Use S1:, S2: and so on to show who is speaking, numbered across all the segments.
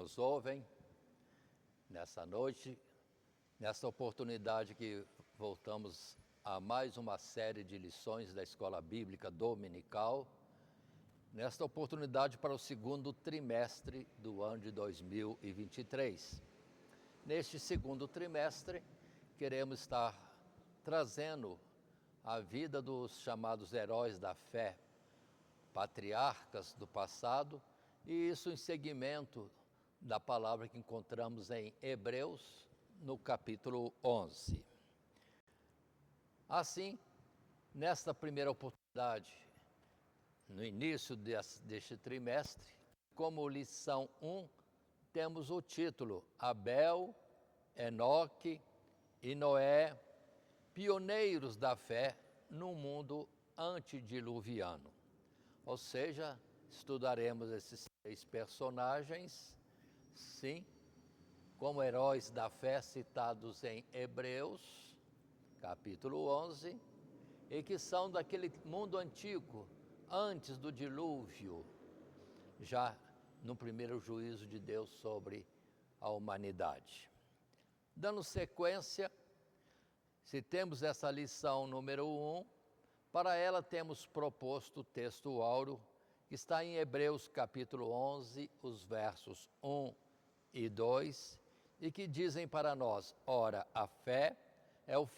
S1: nos ouvem nessa noite, nessa oportunidade que voltamos a mais uma série de lições da Escola Bíblica Dominical, nesta oportunidade para o segundo trimestre do ano de 2023. Neste segundo trimestre, queremos estar trazendo a vida dos chamados heróis da fé, patriarcas do passado, e isso em seguimento da palavra que encontramos em Hebreus, no capítulo 11. Assim, nesta primeira oportunidade, no início deste trimestre, como lição 1, temos o título Abel, Enoque e Noé, pioneiros da fé no mundo antediluviano. Ou seja, estudaremos esses 3 personagens, sim, como heróis da fé citados em Hebreus, capítulo 11, e que são daquele mundo antigo, antes do dilúvio, já no primeiro juízo de Deus sobre a humanidade. Dando sequência, se temos essa lição número 1, para ela temos proposto o texto áureo, que está em Hebreus capítulo 11, os versos 1 e 2, e que dizem para nós: ora, a fé é o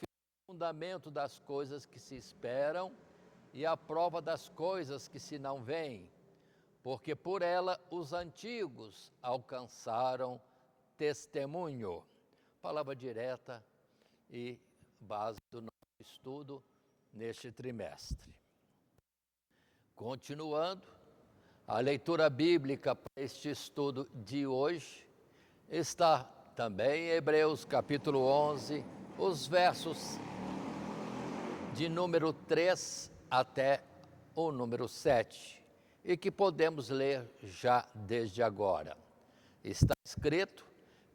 S1: fundamento das coisas que se esperam e a prova das coisas que se não veem, porque por ela os antigos alcançaram testemunho. Palavra direta e base do nosso estudo neste trimestre. Continuando, a leitura bíblica para este estudo de hoje está também em Hebreus capítulo 11, os versos de número 3 até o número 7, e que podemos ler já desde agora. Está escrito: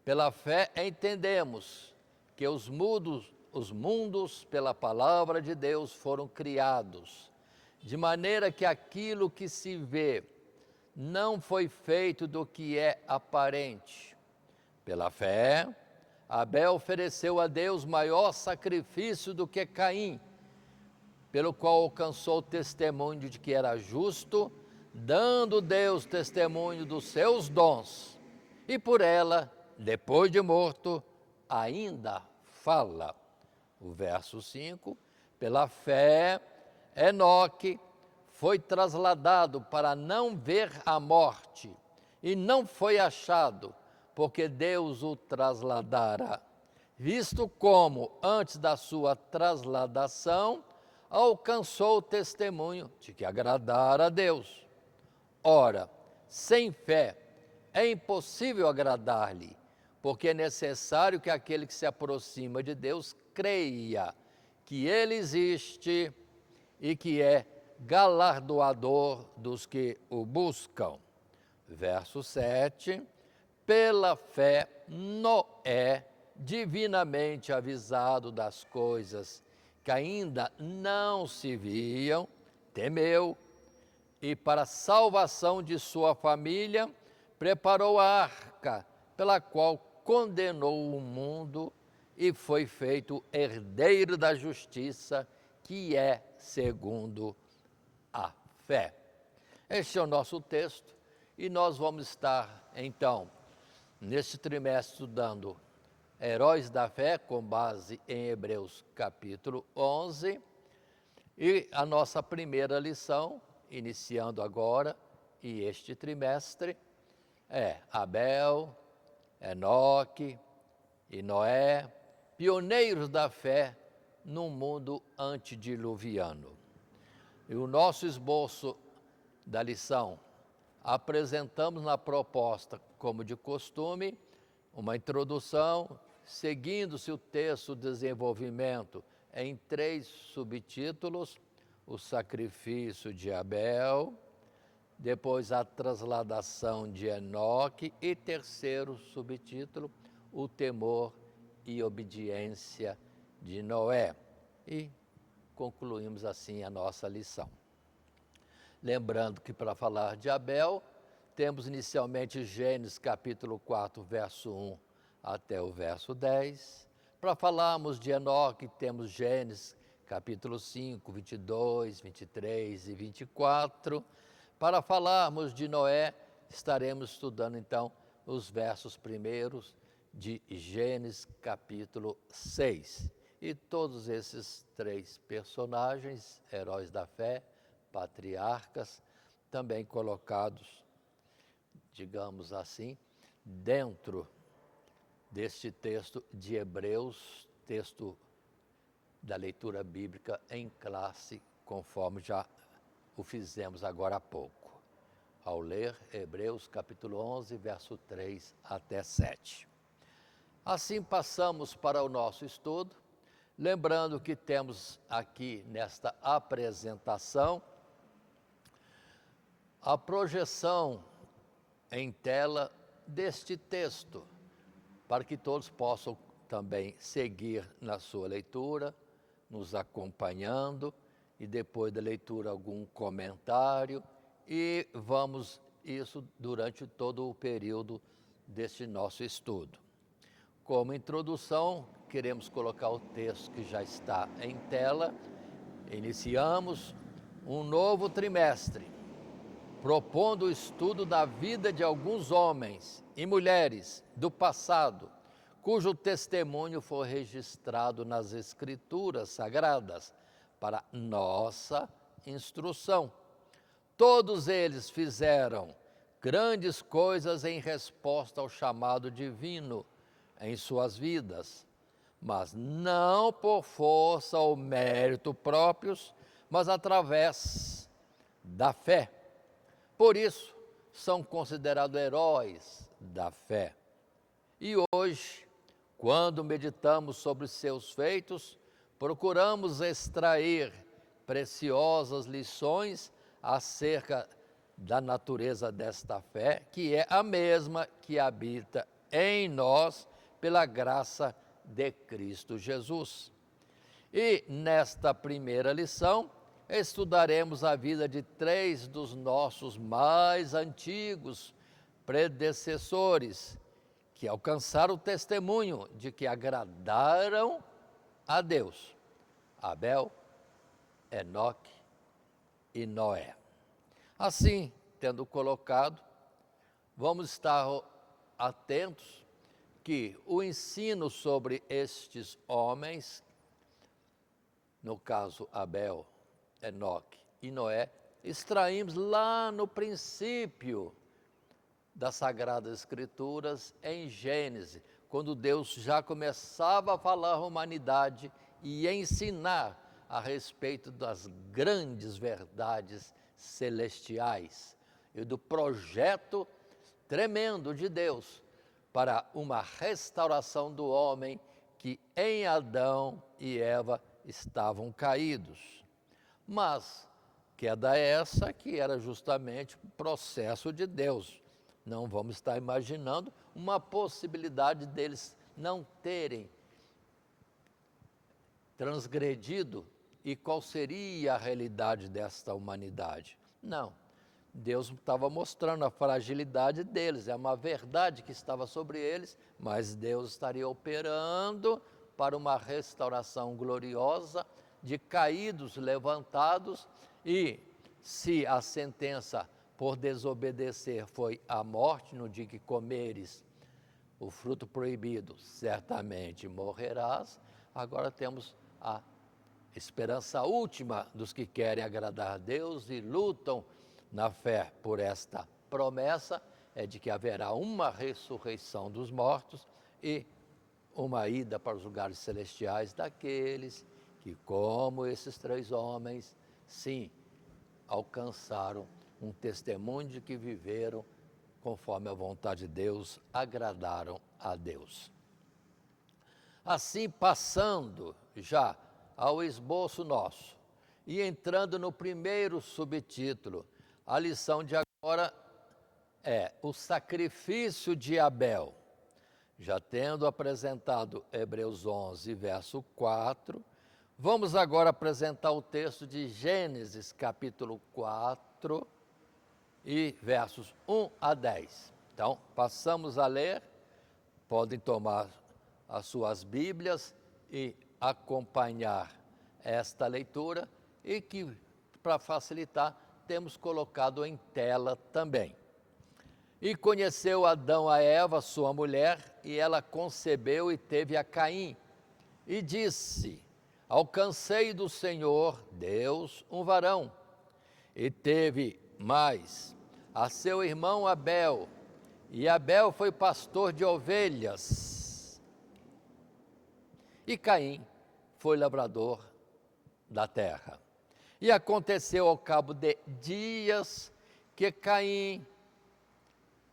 S1: pela fé entendemos que os mundos pela palavra de Deus foram criados, de maneira que aquilo que se vê não foi feito do que é aparente. Pela fé, Abel ofereceu a Deus maior sacrifício do que Caim, pelo qual alcançou o testemunho de que era justo, dando Deus testemunho dos seus dons, e por ela, depois de morto, ainda fala. O verso 5, pela fé, Enoque foi trasladado para não ver a morte, e não foi achado, porque Deus o trasladara, visto como, antes da sua trasladação, alcançou o testemunho de que agradara a Deus. Ora, sem fé é impossível agradar-lhe, porque é necessário que aquele que se aproxima de Deus creia que Ele existe e que é galardoador dos que o buscam. Verso 7, pela fé Noé, divinamente avisado das coisas que ainda não se viam, temeu, e para a salvação de sua família, preparou a arca, pela qual condenou o mundo e foi feito herdeiro da justiça, que é segundo a fé. Este é o nosso texto, e nós vamos estar, então, neste trimestre estudando heróis da fé, com base em Hebreus capítulo 11, e a nossa primeira lição, iniciando agora, e este trimestre, é Abel, Enoque e Noé, pioneiros da fé no mundo antediluviano. E o nosso esboço da lição, apresentamos na proposta, como de costume, uma introdução, seguindo-se o texto de desenvolvimento em 3 subtítulos: o sacrifício de Abel, depois a trasladação de Enoque e terceiro subtítulo, o temor e obediência de Noé. E concluímos assim a nossa lição. Lembrando que para falar de Abel, temos inicialmente Gênesis capítulo 4, verso 1 até o verso 10. Para falarmos de Enoque, temos Gênesis capítulo 5, 22, 23 e 24. Para falarmos de Noé, estaremos estudando então os versos primeiros de Gênesis capítulo 6. E todos esses três personagens, heróis da fé, patriarcas, também colocados, digamos assim, dentro deste texto de Hebreus, texto da leitura bíblica em classe, conforme já o fizemos agora há pouco, ao ler Hebreus capítulo 11, verso 3 até 7. Assim passamos para o nosso estudo, lembrando que temos aqui nesta apresentação a projeção em tela deste texto, para que todos possam também seguir na sua leitura, nos acompanhando, e depois da leitura algum comentário, e vamos isso durante todo o período deste nosso estudo. Como introdução, queremos colocar o texto que já está em tela. Iniciamos um novo trimestre, propondo o estudo da vida de alguns homens e mulheres do passado, cujo testemunho foi registrado nas Escrituras Sagradas para nossa instrução. Todos eles fizeram grandes coisas em resposta ao chamado divino em suas vidas, mas não por força ou mérito próprios, mas através da fé. Por isso, são considerados heróis da fé. E hoje, quando meditamos sobre seus feitos, procuramos extrair preciosas lições acerca da natureza desta fé, que é a mesma que habita em nós pela graça de Cristo Jesus. E nesta primeira lição, estudaremos a vida de três dos nossos mais antigos predecessores, que alcançaram o testemunho de que agradaram a Deus: Abel, Enoque e Noé. Assim, tendo colocado, vamos estar atentos que o ensino sobre estes homens, no caso Abel, Enoque e Noé, extraímos lá no princípio das Sagradas Escrituras, em Gênesis, quando Deus já começava a falar à humanidade e ensinar a respeito das grandes verdades celestiais e do projeto tremendo de Deus para uma restauração do homem que em Adão e Eva estavam caídos. Mas queda essa que era justamente o processo de Deus. Não vamos estar imaginando uma possibilidade deles não terem transgredido e qual seria a realidade desta humanidade. Não. Deus estava mostrando a fragilidade deles, é uma verdade que estava sobre eles, mas Deus estaria operando para uma restauração gloriosa de caídos levantados, e se a sentença por desobedecer foi a morte, no dia que comeres o fruto proibido, certamente morrerás. Agora temos a esperança última dos que querem agradar a Deus e lutam na fé por esta promessa, é de que haverá uma ressurreição dos mortos e uma ida para os lugares celestiais daqueles que, como esses três homens, sim, alcançaram um testemunho de que viveram conforme a vontade de Deus, agradaram a Deus. Assim, passando já ao esboço nosso e entrando no primeiro subtítulo, a lição de agora é o sacrifício de Abel. Já tendo apresentado Hebreus 11, verso 4, vamos agora apresentar o texto de Gênesis, capítulo 4, e versos 1 a 10. Então, passamos a ler, podem tomar as suas Bíblias e acompanhar esta leitura, e que, para facilitar, temos colocado em tela também. E conheceu Adão a Eva, sua mulher, e ela concebeu e teve a Caim. E disse: alcancei do Senhor Deus um varão. E teve mais a seu irmão Abel. E Abel foi pastor de ovelhas. E Caim foi lavrador da terra. E aconteceu ao cabo de dias que Caim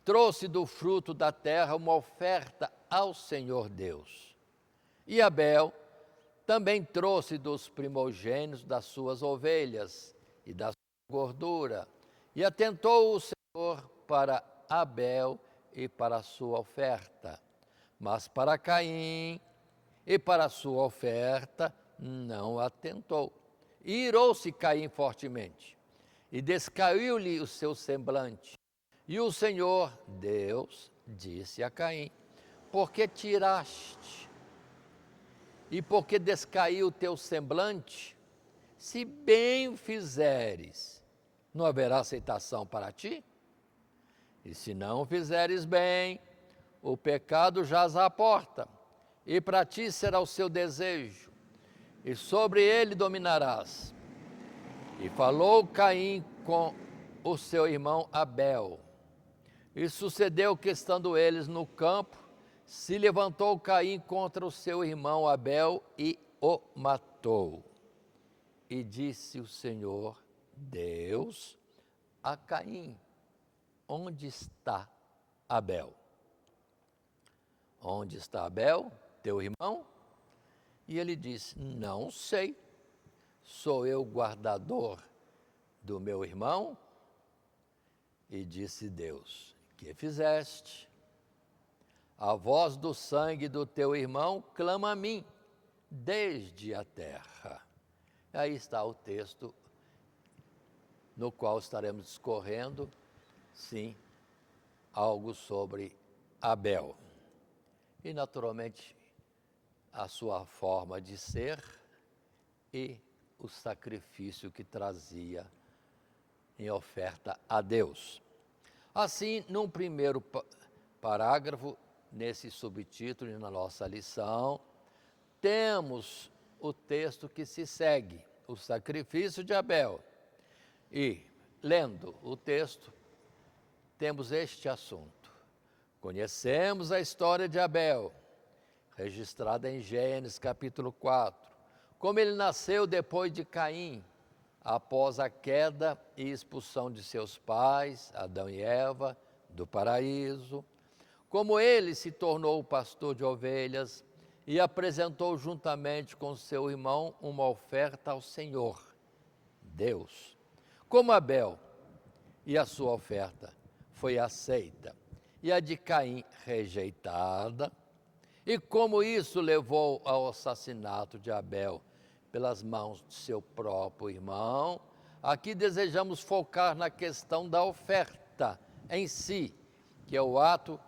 S1: trouxe do fruto da terra uma oferta ao Senhor Deus. E Abel também trouxe dos primogênitos das suas ovelhas e da sua gordura. E atentou o Senhor para Abel e para a sua oferta. Mas para Caim e para a sua oferta não atentou. E irou-se Caim fortemente, e descaiu-lhe o seu semblante. E o Senhor Deus disse a Caim: por que tiraste? E por que descaiu o teu semblante? Se bem o fizeres, não haverá aceitação para ti? E se não o fizeres bem, o pecado jaz à porta, e para ti será o seu desejo, e sobre ele dominarás. E falou Caim com o seu irmão Abel. E sucedeu que, estando eles no campo, se levantou Caim contra o seu irmão Abel e o matou. E disse o Senhor Deus a Caim: onde está Abel? Onde está Abel, teu irmão? E ele disse: não sei. Sou eu guardador do meu irmão? E disse Deus: que fizeste? A voz do sangue do teu irmão clama a mim, desde a terra. Aí está o texto no qual estaremos discorrendo, sim, algo sobre Abel. E, naturalmente, a sua forma de ser e o sacrifício que trazia em oferta a Deus. Assim, num primeiro parágrafo, nesse subtítulo e na nossa lição, temos o texto que se segue, o sacrifício de Abel. E, lendo o texto, temos este assunto. Conhecemos a história de Abel, registrada em Gênesis capítulo 4, como ele nasceu depois de Caim, após a queda e expulsão de seus pais, Adão e Eva, do paraíso, como ele se tornou pastor de ovelhas e apresentou juntamente com seu irmão uma oferta ao Senhor, Deus. Como Abel e a sua oferta foi aceita e a de Caim rejeitada, e como isso levou ao assassinato de Abel pelas mãos de seu próprio irmão, aqui desejamos focar na questão da oferta em si, que é o ato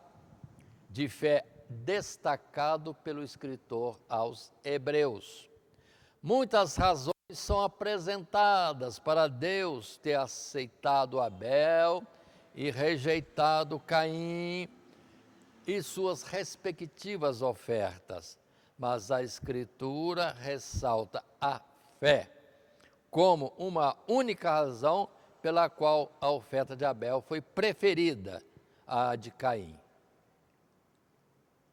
S1: de fé destacado pelo escritor aos Hebreus. Muitas razões são apresentadas para Deus ter aceitado Abel e rejeitado Caim e suas respectivas ofertas, mas a Escritura ressalta a fé como uma única razão pela qual a oferta de Abel foi preferida à de Caim.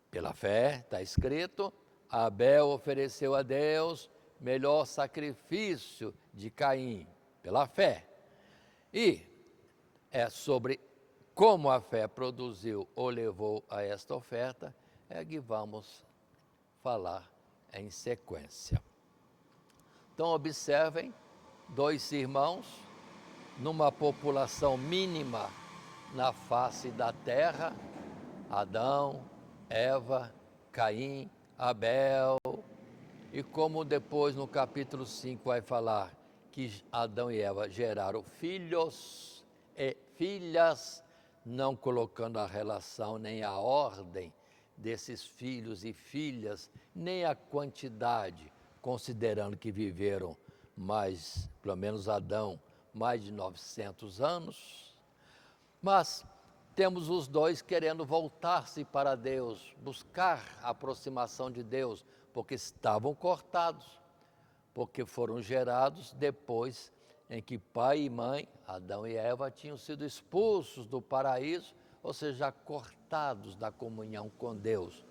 S1: Pela fé, está escrito, Abel ofereceu a Deus melhor sacrifício de Caim, pela fé. E é sobre como a fé produziu ou levou a esta oferta, é que vamos falar em sequência. Então, observem, 2 irmãos, numa população mínima na face da terra, Adão, Eva, Caim, Abel, e como depois no capítulo 5 vai falar que Adão e Eva geraram filhos e filhas, não colocando a relação nem a ordem desses filhos e filhas, nem a quantidade, considerando que viveram mais, pelo menos Adão, mais de 900 anos. Mas temos os dois querendo voltar-se para Deus, buscar a aproximação de Deus, porque estavam cortados, porque foram gerados depois em que pai e mãe, Adão e Eva, tinham sido expulsos do paraíso, ou seja, cortados da comunhão com Deus.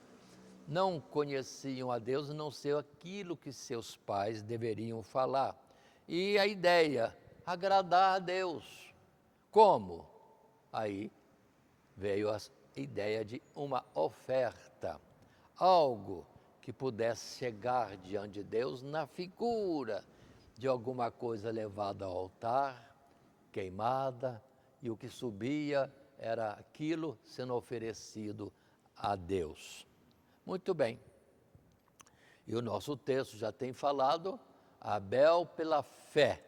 S1: Não conheciam a Deus, não sei aquilo que seus pais deveriam falar. E a ideia, agradar a Deus. Como? Aí veio a ideia de uma oferta, algo que pudesse chegar diante de Deus na figura de alguma coisa levada ao altar, queimada, e o que subia era aquilo sendo oferecido a Deus. Muito bem. E o nosso texto já tem falado, Abel pela fé.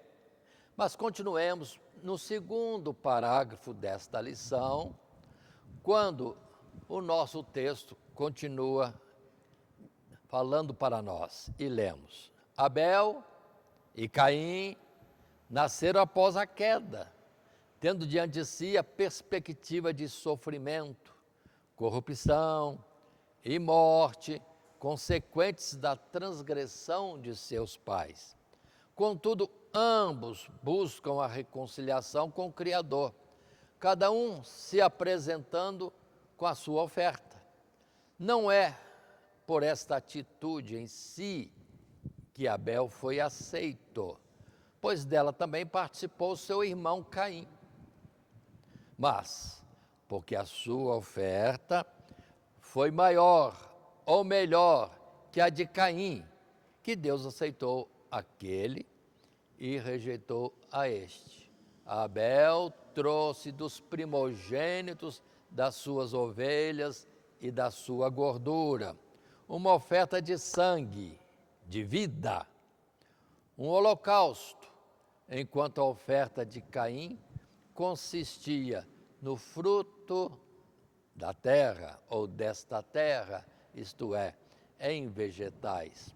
S1: Mas continuemos no segundo parágrafo desta lição, quando o nosso texto continua falando para nós, e lemos: Abel e Caim nasceram após a queda, tendo diante de si a perspectiva de sofrimento, corrupção e morte, consequentes da transgressão de seus pais. Contudo, ambos buscam a reconciliação com o Criador, cada um se apresentando com a sua oferta. Não é por esta atitude em si que Abel foi aceito, pois dela também participou seu irmão Caim. Mas, porque a sua oferta foi maior ou melhor que a de Caim, que Deus aceitou aquele e rejeitou a este. Abel trouxe dos primogênitos das suas ovelhas e da sua gordura uma oferta de sangue, de vida, um holocausto, enquanto a oferta de Caim consistia no fruto da terra ou desta terra, isto é, em vegetais.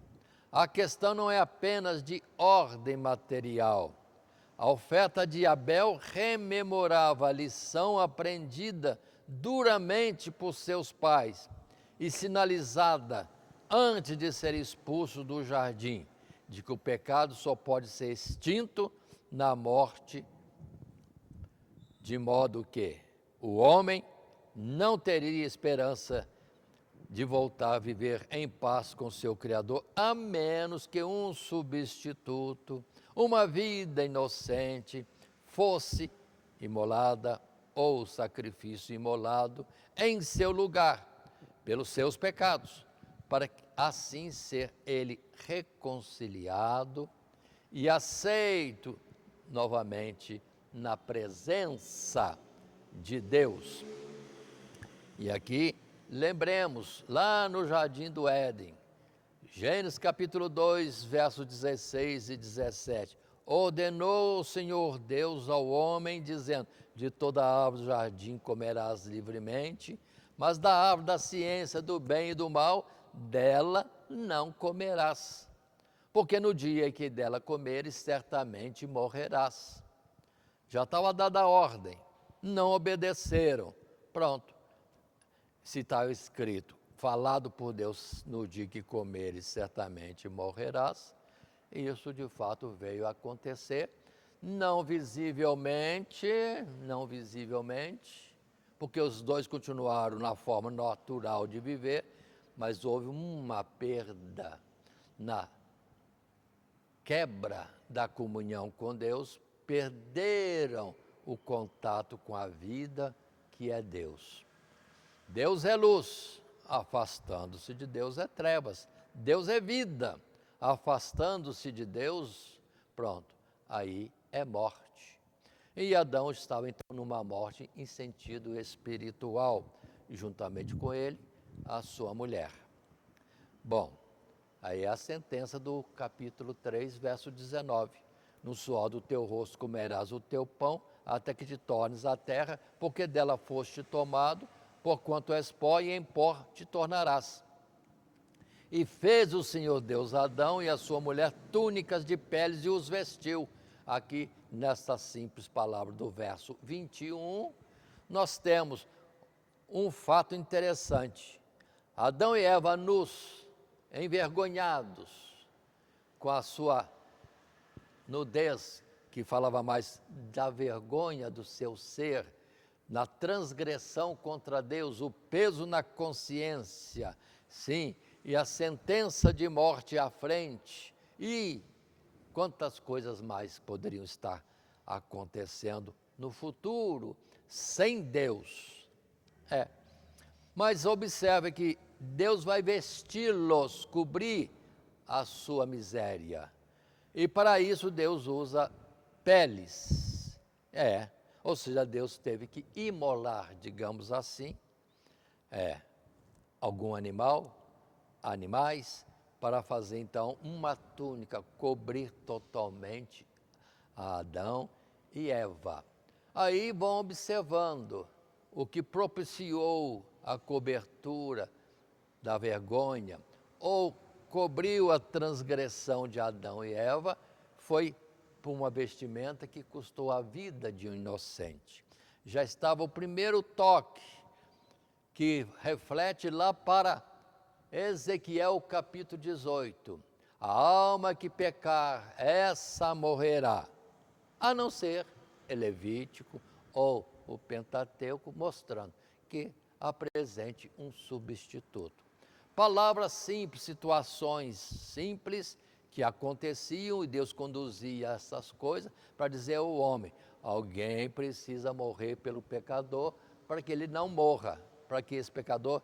S1: A questão não é apenas de ordem material. A oferta de Abel rememorava a lição aprendida duramente por seus pais e sinalizada antes de ser expulso do jardim, de que o pecado só pode ser extinto na morte, de modo que o homem não teria esperança de voltar a viver em paz com seu Criador, a menos que um substituto, uma vida inocente, fosse imolada ou sacrifício imolado em seu lugar, pelos seus pecados, para assim ser ele reconciliado e aceito novamente na presença de Deus. E aqui, lembremos, lá no Jardim do Éden, Gênesis capítulo 2, versos 16 e 17, ordenou o Senhor Deus ao homem, dizendo: de toda árvore do jardim comerás livremente, mas da árvore da ciência do bem e do mal, dela não comerás, porque no dia em que dela comeres, certamente morrerás. Já estava dada a ordem, não obedeceram, pronto. Se está escrito, falado por Deus, no dia que comeres, certamente morrerás, isso de fato veio a acontecer, não visivelmente, porque os dois continuaram na forma natural de viver, mas houve uma perda na quebra da comunhão com Deus, perderam o contato com a vida que é Deus. Deus é luz, afastando-se de Deus é trevas. Deus é vida, afastando-se de Deus, pronto, aí é morte. E Adão estava então numa morte em sentido espiritual, e juntamente com ele, a sua mulher. Bom, aí é a sentença do capítulo 3, verso 19. No suor do teu rosto comerás o teu pão, até que te tornes a terra, porque dela foste tomado, porquanto és pó e em pó te tornarás. E fez o Senhor Deus Adão e a sua mulher túnicas de peles e os vestiu. Aqui, nesta simples palavra do verso 21, nós temos um fato interessante. Adão e Eva nus, envergonhados, com a sua nudez, que falava mais da vergonha do seu ser, na transgressão contra Deus, o peso na consciência, sim, e a sentença de morte à frente, e quantas coisas mais poderiam estar acontecendo no futuro sem Deus. Mas observe que Deus vai vesti-los, cobrir a sua miséria. E para isso Deus usa peles. Ou seja, Deus teve que imolar, digamos assim, algum animais, para fazer então uma túnica, cobrir totalmente a Adão e Eva. Aí vão observando o que propiciou a cobertura da vergonha, ou cobriu a transgressão de Adão e Eva, foi por uma vestimenta que custou a vida de um inocente. Já estava o primeiro toque, que reflete lá para Ezequiel capítulo 18. A alma que pecar, essa morrerá, a não ser Levítico ou o Pentateuco, mostrando que apresente um substituto. Palavras simples, situações simples que aconteciam e Deus conduzia essas coisas para dizer ao homem: alguém precisa morrer pelo pecador para que ele não morra, para que esse pecador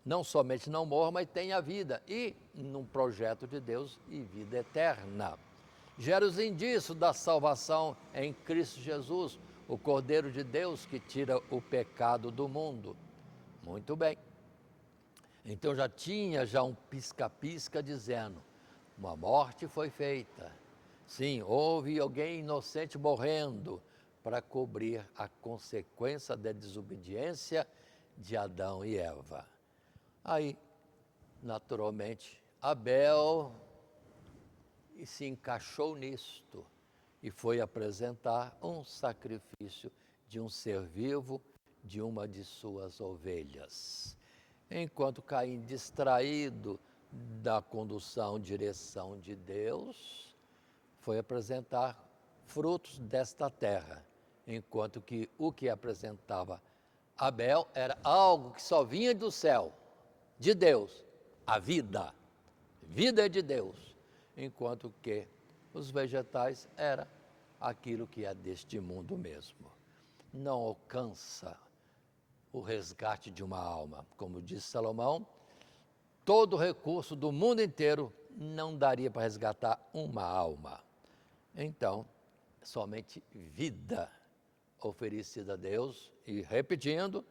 S1: não somente não morra, mas tenha vida, e num projeto de Deus e vida eterna. Gera os indícios da salvação em Cristo Jesus, o Cordeiro de Deus que tira o pecado do mundo. Muito bem. Então já tinha um pisca-pisca dizendo, uma morte foi feita. Sim, houve alguém inocente morrendo para cobrir a consequência da desobediência de Adão e Eva. Aí, naturalmente, Abel se encaixou nisto e foi apresentar um sacrifício de um ser vivo, de uma de suas ovelhas. Enquanto Caim, distraído da condução, direção de Deus, foi apresentar frutos desta terra, enquanto que o que apresentava Abel era algo que só vinha do céu, de Deus, a vida. Vida é de Deus, enquanto que os vegetais era aquilo que é deste mundo mesmo. Não alcança o resgate de uma alma. Como disse Salomão, todo recurso do mundo inteiro não daria para resgatar uma alma. Então, somente vida oferecida a Deus, e repetindo,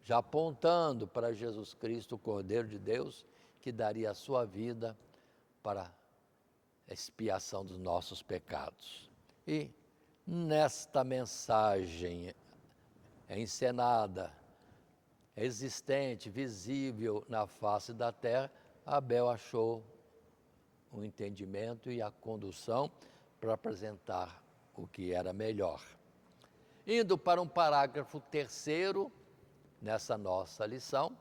S1: já apontando para Jesus Cristo, o Cordeiro de Deus, que daria a sua vida para a expiação dos nossos pecados. E nesta mensagem encenada, existente, visível na face da terra, Abel achou o entendimento e a condução para apresentar o que era melhor. Indo para um parágrafo terceiro, nessa nossa lição,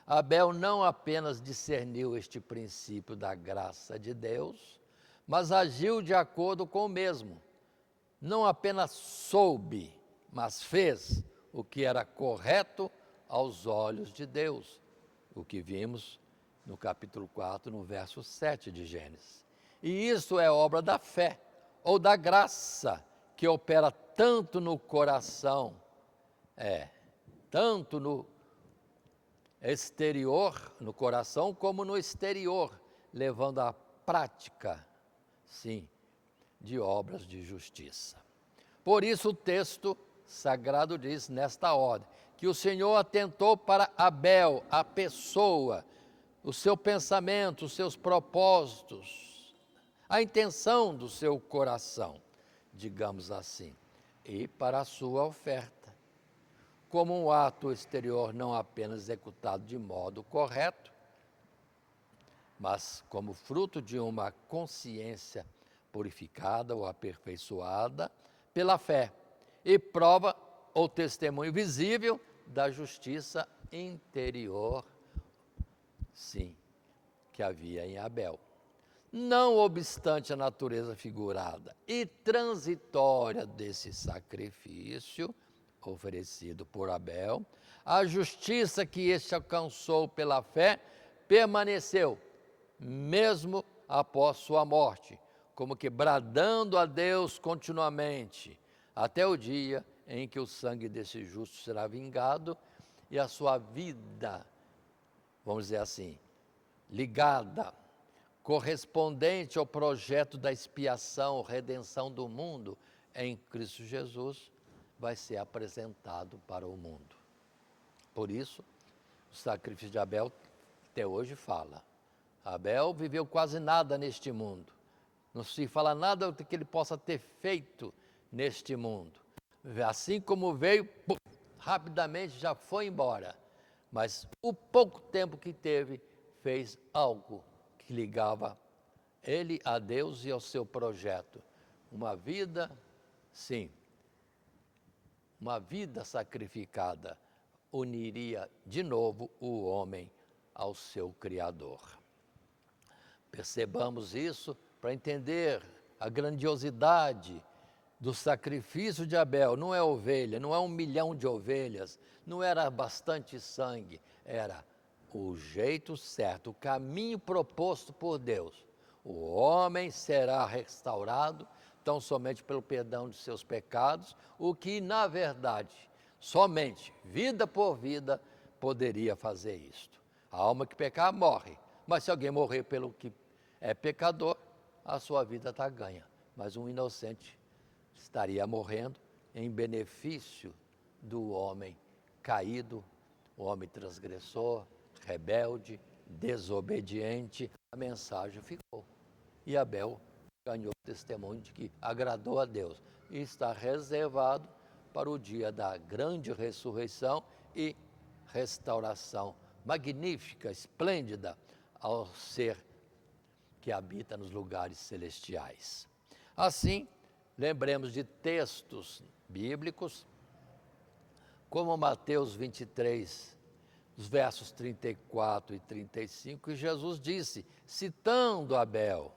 S1: Abel não apenas discerniu este princípio da graça de Deus, mas agiu de acordo com o mesmo. Não apenas soube, mas fez o que era correto aos olhos de Deus, o que vimos no capítulo 4, no verso 7 de Gênesis. E isso é obra da fé, ou da graça, que opera tanto no coração, tanto no exterior, no coração, como no exterior, levando à prática, sim, de obras de justiça. Por isso o texto sagrado diz nesta ordem, que o Senhor atentou para Abel, a pessoa, o seu pensamento, os seus propósitos, a intenção do seu coração, digamos assim. e para a sua oferta. Como um ato exterior não apenas executado de modo correto, mas como fruto de uma consciência purificada ou aperfeiçoada pela fé, e prova ou testemunho visível da justiça interior, sim, que havia em Abel. Não obstante a natureza figurada e transitória desse sacrifício oferecido por Abel, a justiça que este alcançou pela fé permaneceu, mesmo após sua morte, como que bradando a Deus continuamente, até o dia em que o sangue desse justo será vingado e a sua vida, vamos dizer assim, ligada, correspondente ao projeto da expiação, redenção do mundo em Cristo Jesus, vai ser apresentado para o mundo. Por isso, o sacrifício de Abel até hoje fala. Abel viveu quase nada neste mundo. Não se fala nada do que ele possa ter feito neste mundo. Assim como veio, rapidamente já foi embora. Mas o pouco tempo que teve, fez algo que ligava ele a Deus e ao seu projeto. Uma vida, sim, uma vida sacrificada uniria de novo o homem ao seu Criador. Percebamos isso para entender a grandiosidade do sacrifício de Abel. Não é ovelha, não é 1 milhão de ovelhas, não era bastante sangue, era o jeito certo, o caminho proposto por Deus. O homem será restaurado tão somente pelo perdão de seus pecados, o que, na verdade, somente vida por vida poderia fazer isto. A alma que pecar morre, mas se alguém morrer pelo que é pecador, a sua vida está ganha. Mas um inocente estaria morrendo em benefício do homem caído, o homem transgressor, rebelde, desobediente. A mensagem ficou. E Abel ganhou o testemunho de que agradou a Deus e está reservado para o dia da grande ressurreição e restauração magnífica, esplêndida ao ser que habita nos lugares celestiais. Assim, lembremos de textos bíblicos, como Mateus 23, os versos 34 e 35, e Jesus disse, citando Abel: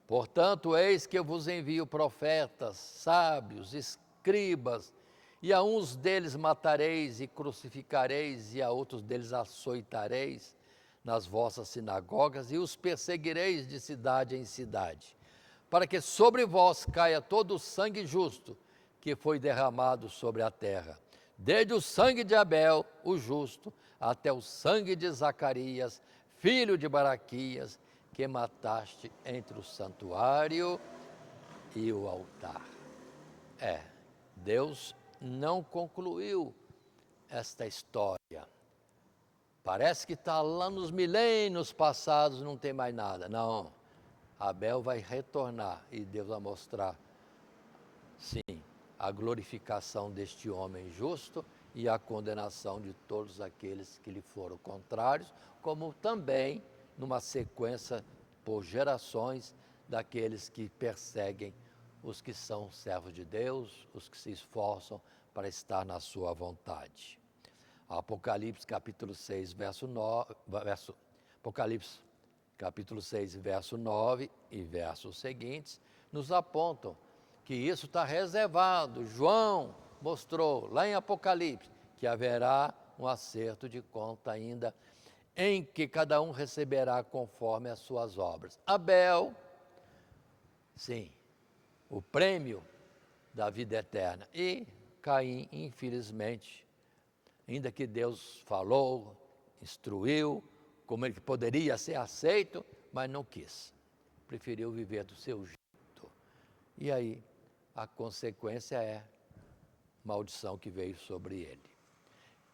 S1: portanto, eis que eu vos envio profetas, sábios, escribas, e a uns deles matareis e crucificareis, e a outros deles açoitareis nas vossas sinagogas, e os perseguireis de cidade em cidade, para que sobre vós caia todo o sangue justo que foi derramado sobre a terra, desde o sangue de Abel, o justo, até o sangue de Zacarias, filho de Baraquias, que mataste entre o santuário e o altar. Deus não concluiu esta história. Parece que está lá nos milênios passados, não tem mais nada. Não, Abel vai retornar e Deus vai mostrar, sim, a glorificação deste homem justo e a condenação de todos aqueles que lhe foram contrários, como também numa sequência por gerações daqueles que perseguem os que são servos de Deus, os que se esforçam para estar na sua vontade. Apocalipse capítulo 6, Apocalipse capítulo 6, verso 9 e versos seguintes, nos apontam que isso está reservado. João mostrou lá em Apocalipse que haverá um acerto de conta ainda, em que cada um receberá conforme as suas obras. Abel, sim, o prêmio da vida eterna. E Caim, infelizmente, ainda que Deus falou, instruiu, como ele poderia ser aceito, mas não quis. Preferiu viver do seu jeito. E aí, a consequência é maldição que veio sobre ele.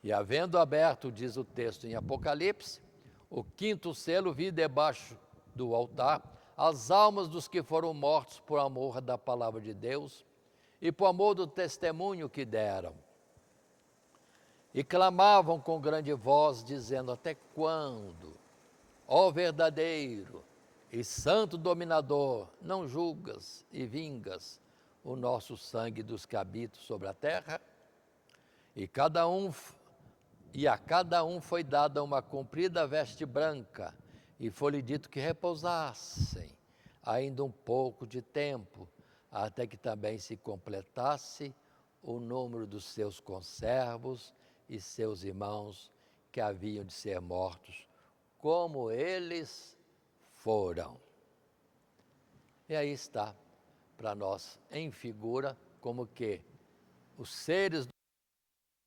S1: E havendo aberto, diz o texto em Apocalipse, o 5º selo, vi debaixo do altar as almas dos que foram mortos por amor da palavra de Deus e por amor do testemunho que deram. E clamavam com grande voz, dizendo: até quando, ó verdadeiro e santo dominador, não julgas e vingas o nosso sangue dos que habitam sobre a terra? E a cada um foi dada uma comprida veste branca, e foi-lhe dito que repousassem ainda um pouco de tempo, até que também se completasse o número dos seus conservos e seus irmãos que haviam de ser mortos, como eles foram. E aí está, para nós, em figura, como que os seres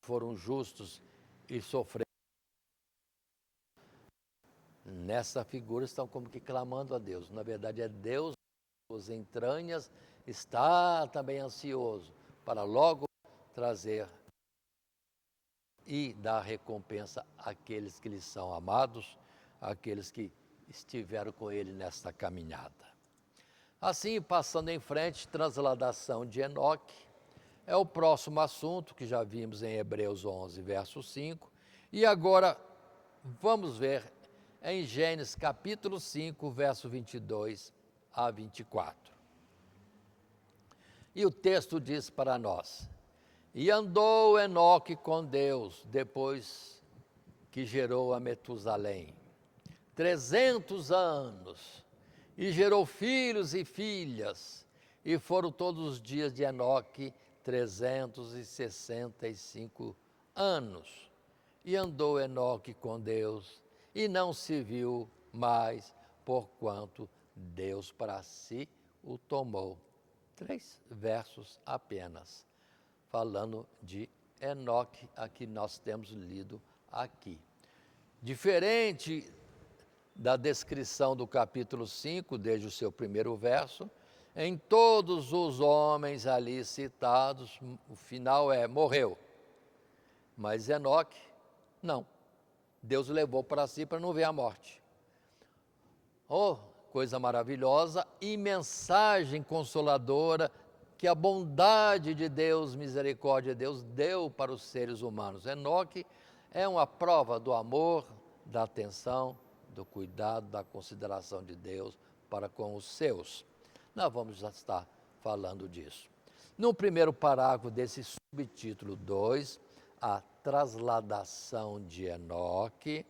S1: foram justos e sofreram. Nessa figura estão como que clamando a Deus. Na verdade é Deus, as entranhas, está também ansioso para logo trazer e dar recompensa àqueles que lhe são amados, àqueles que estiveram com ele nesta caminhada. Assim, passando em frente, transladação de Enoque, é o próximo assunto que já vimos em Hebreus 11, verso 5, e agora vamos ver em Gênesis capítulo 5, verso 22 a 24. E o texto diz para nós: e andou Enoque com Deus, depois que gerou a Metusalém, 300 anos, e gerou filhos e filhas, e foram todos os dias de Enoque 365 anos. E andou Enoque com Deus, e não se viu mais, porquanto Deus para si o tomou. 3 versos apenas, falando de Enoque, a que nós temos lido aqui. Diferente da descrição do capítulo 5, desde o seu primeiro verso, em todos os homens ali citados, o final é: morreu. Mas Enoque, não. Deus levou para si para não ver a morte. Oh, coisa maravilhosa e mensagem consoladora que a bondade de Deus, misericórdia de Deus, deu para os seres humanos. Enoque é uma prova do amor, da atenção, do cuidado, da consideração de Deus para com os seus. Nós vamos já estar falando disso. No primeiro parágrafo desse subtítulo 2, a trasladação de Enoque,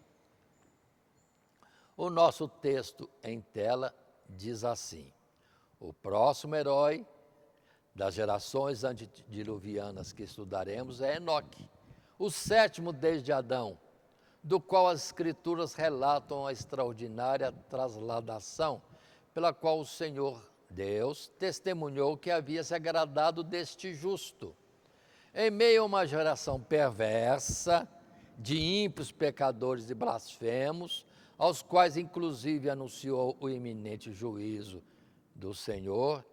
S1: o nosso texto em tela diz assim: o próximo herói das gerações antediluvianas que estudaremos é Enoque, o sétimo desde Adão, do qual as Escrituras relatam a extraordinária trasladação pela qual o Senhor Deus testemunhou que havia se agradado deste justo. Em meio a uma geração perversa, de ímpios, pecadores e blasfemos, aos quais inclusive anunciou o iminente juízo do Senhor,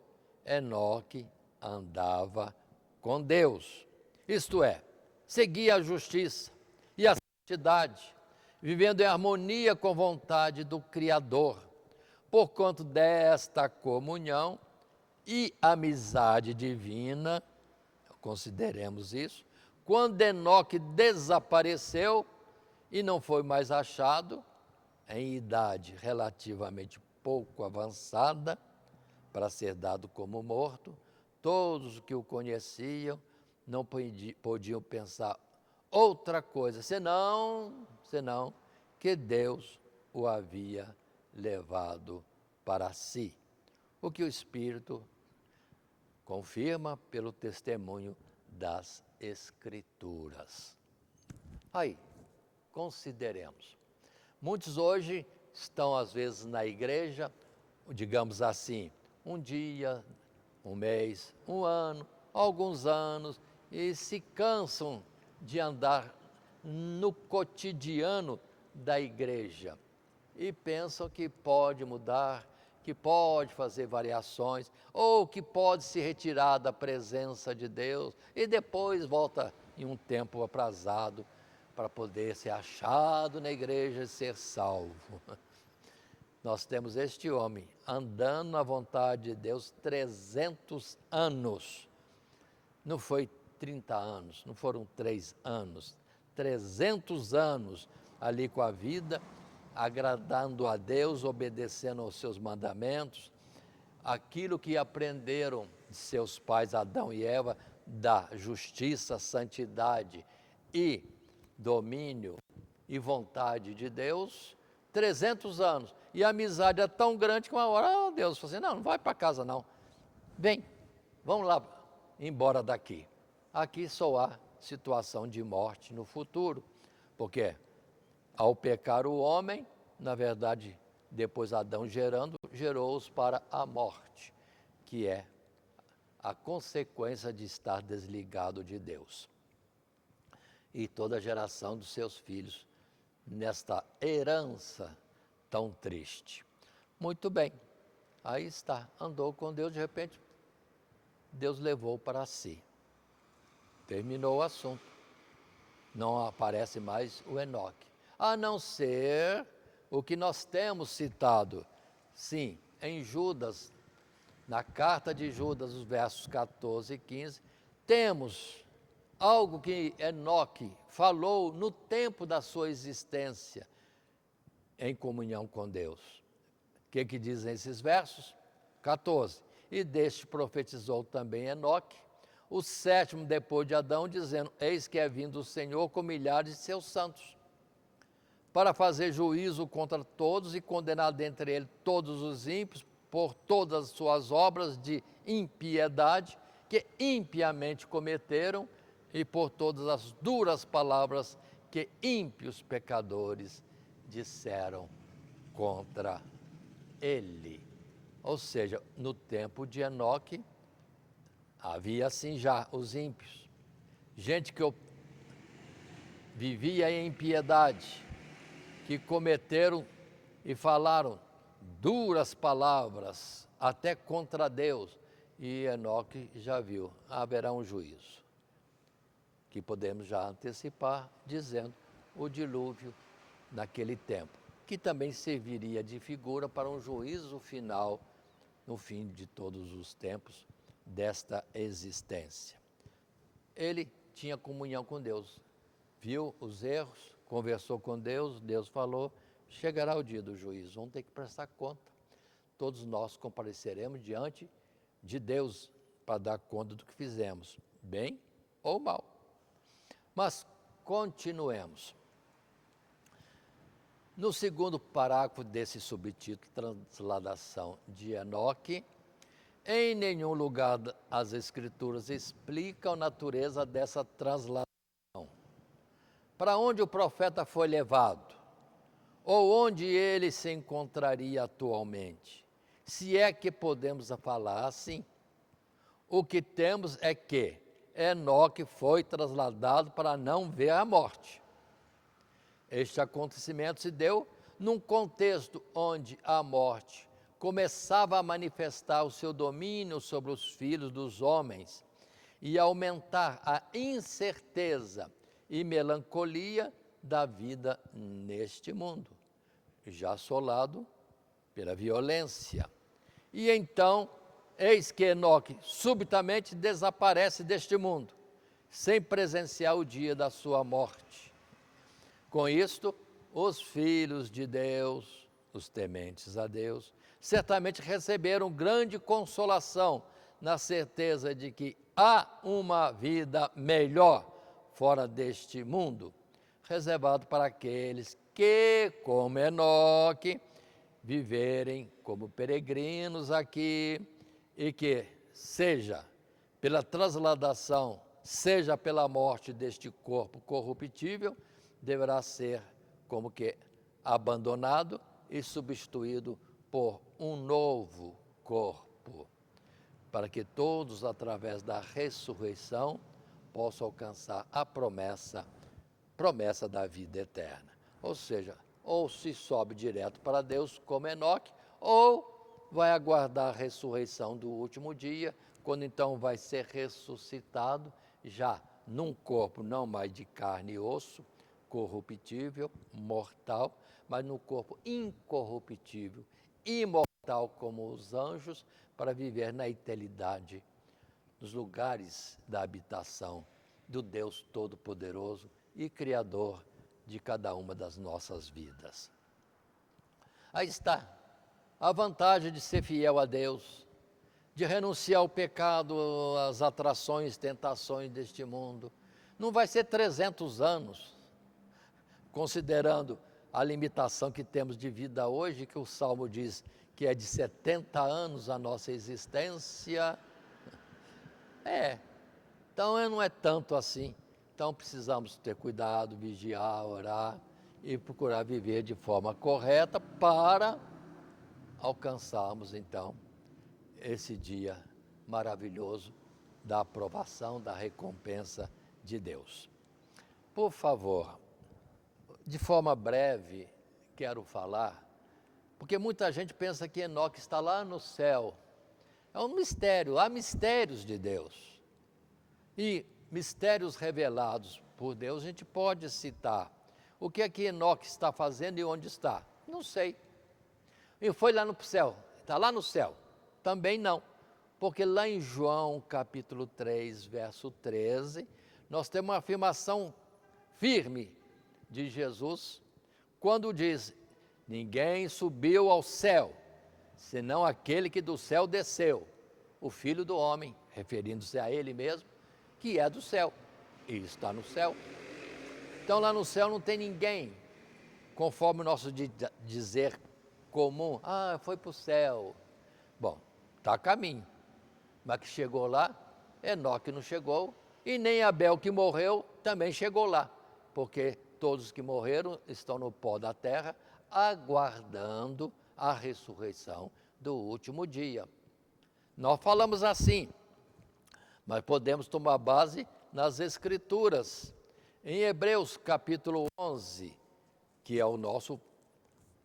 S1: Enoque andava com Deus, isto é, seguia a justiça e a santidade, vivendo em harmonia com a vontade do Criador. Porquanto desta comunhão e amizade divina, consideremos isso, quando Enoque desapareceu e não foi mais achado, em idade relativamente pouco avançada, para ser dado como morto, todos que o conheciam não podiam pensar outra coisa, senão que Deus o havia levado para si, o que o Espírito confirma pelo testemunho das Escrituras. Aí, consideremos. Muitos hoje estão, às vezes, na igreja, digamos assim, um dia, um mês, um ano, alguns anos, e se cansam de andar no cotidiano da igreja e pensam que pode mudar, que pode fazer variações, ou que pode se retirar da presença de Deus e depois volta em um tempo aprazado para poder ser achado na igreja e ser salvo. Nós temos este homem andando na vontade de Deus 300 anos, não foi 30 anos, não foram 3 anos, 300 anos ali com a vida, agradando a Deus, obedecendo aos seus mandamentos, aquilo que aprenderam de seus pais Adão e Eva, da justiça, santidade e domínio e vontade de Deus, 300 anos. E a amizade é tão grande que uma hora, Deus falou assim, não vai para casa não, vem, vamos lá, embora daqui. Aqui só há situação de morte no futuro, porque ao pecar o homem, na verdade, depois Adão gerou-os para a morte, que é a consequência de estar desligado de Deus. E toda a geração dos seus filhos nesta herança tão triste. Muito bem, aí está, andou com Deus, de repente, Deus levou para si. Terminou o assunto. Não aparece mais o Enoque. A não ser o que nós temos citado, sim, em Judas, na carta de Judas, os versos 14 e 15, temos algo que Enoque falou no tempo da sua existência em comunhão com Deus. O que dizem esses versos? 14. E deste profetizou também Enoque, o sétimo depois de Adão, dizendo, eis que é vindo o Senhor com milhares de seus santos, para fazer juízo contra todos e condenar dentre eles todos os ímpios por todas as suas obras de impiedade que impiamente cometeram e por todas as duras palavras que ímpios pecadores disseram contra ele. Ou seja, no tempo de Enoque, havia assim já os ímpios, gente que vivia em impiedade, que cometeram e falaram duras palavras até contra Deus, e Enoque já viu, haverá um juízo, que podemos já antecipar, dizendo o dilúvio naquele tempo, que também serviria de figura para um juízo final no fim de todos os tempos desta existência. Ele tinha comunhão com Deus, viu os erros, conversou com Deus, Deus falou, chegará o dia do juízo, vamos ter que prestar conta. Todos nós compareceremos diante de Deus para dar conta do que fizemos, bem ou mal. Mas continuemos. No segundo parágrafo desse subtítulo, Transladação de Enoque, em nenhum lugar as Escrituras explicam a natureza dessa transladação. Para onde o profeta foi levado? Ou onde ele se encontraria atualmente? Se é que podemos falar assim. O que temos é que Enoque foi trasladado para não ver a morte. Este acontecimento se deu num contexto onde a morte começava a manifestar o seu domínio sobre os filhos dos homens e aumentar a incerteza e melancolia da vida neste mundo, já assolado pela violência. E então, eis que Enoque subitamente desaparece deste mundo, sem presenciar o dia da sua morte. Com isto, os filhos de Deus, os tementes a Deus, certamente receberam grande consolação na certeza de que há uma vida melhor fora deste mundo, reservado para aqueles que, como Enoque, viverem como peregrinos aqui e que, seja pela transladação, seja pela morte deste corpo corruptível, deverá ser como que abandonado e substituído por um novo corpo, para que todos, através da ressurreição, possam alcançar a promessa da vida eterna. Ou seja, ou se sobe direto para Deus como Enoque, ou vai aguardar a ressurreição do último dia, quando então vai ser ressuscitado já num corpo não mais de carne e osso, corruptível, mortal, mas no corpo incorruptível, imortal como os anjos, para viver na eternidade nos lugares da habitação do Deus Todo-Poderoso e Criador de cada uma das nossas vidas. Aí está a vantagem de ser fiel a Deus, de renunciar ao pecado, às atrações, tentações deste mundo. Não vai ser 300 anos, considerando a limitação que temos de vida hoje, que o Salmo diz que é de 70 anos a nossa existência. Então não é tanto assim. Então precisamos ter cuidado, vigiar, orar e procurar viver de forma correta para alcançarmos então esse dia maravilhoso da aprovação, da recompensa de Deus. Por favor, de forma breve, quero falar, porque muita gente pensa que Enoque está lá no céu. É um mistério, há mistérios de Deus. E mistérios revelados por Deus, a gente pode citar. O que é que Enoque está fazendo e onde está? Não sei. E foi lá no céu, está lá no céu? Também não. Porque lá em João capítulo 3, verso 13, nós temos uma afirmação firme de Jesus, quando diz: ninguém subiu ao céu, senão aquele que do céu desceu, o Filho do Homem, referindo-se a ele mesmo, que é do céu, e está no céu. Então lá no céu não tem ninguém, conforme o nosso dizer comum, foi para o céu. Bom, está a caminho, mas que chegou lá, Enoque não chegou, e nem Abel que morreu também chegou lá, porque todos que morreram estão no pó da terra, aguardando a ressurreição do último dia. Nós falamos assim, mas podemos tomar base nas Escrituras. Em Hebreus capítulo 11, que é o nosso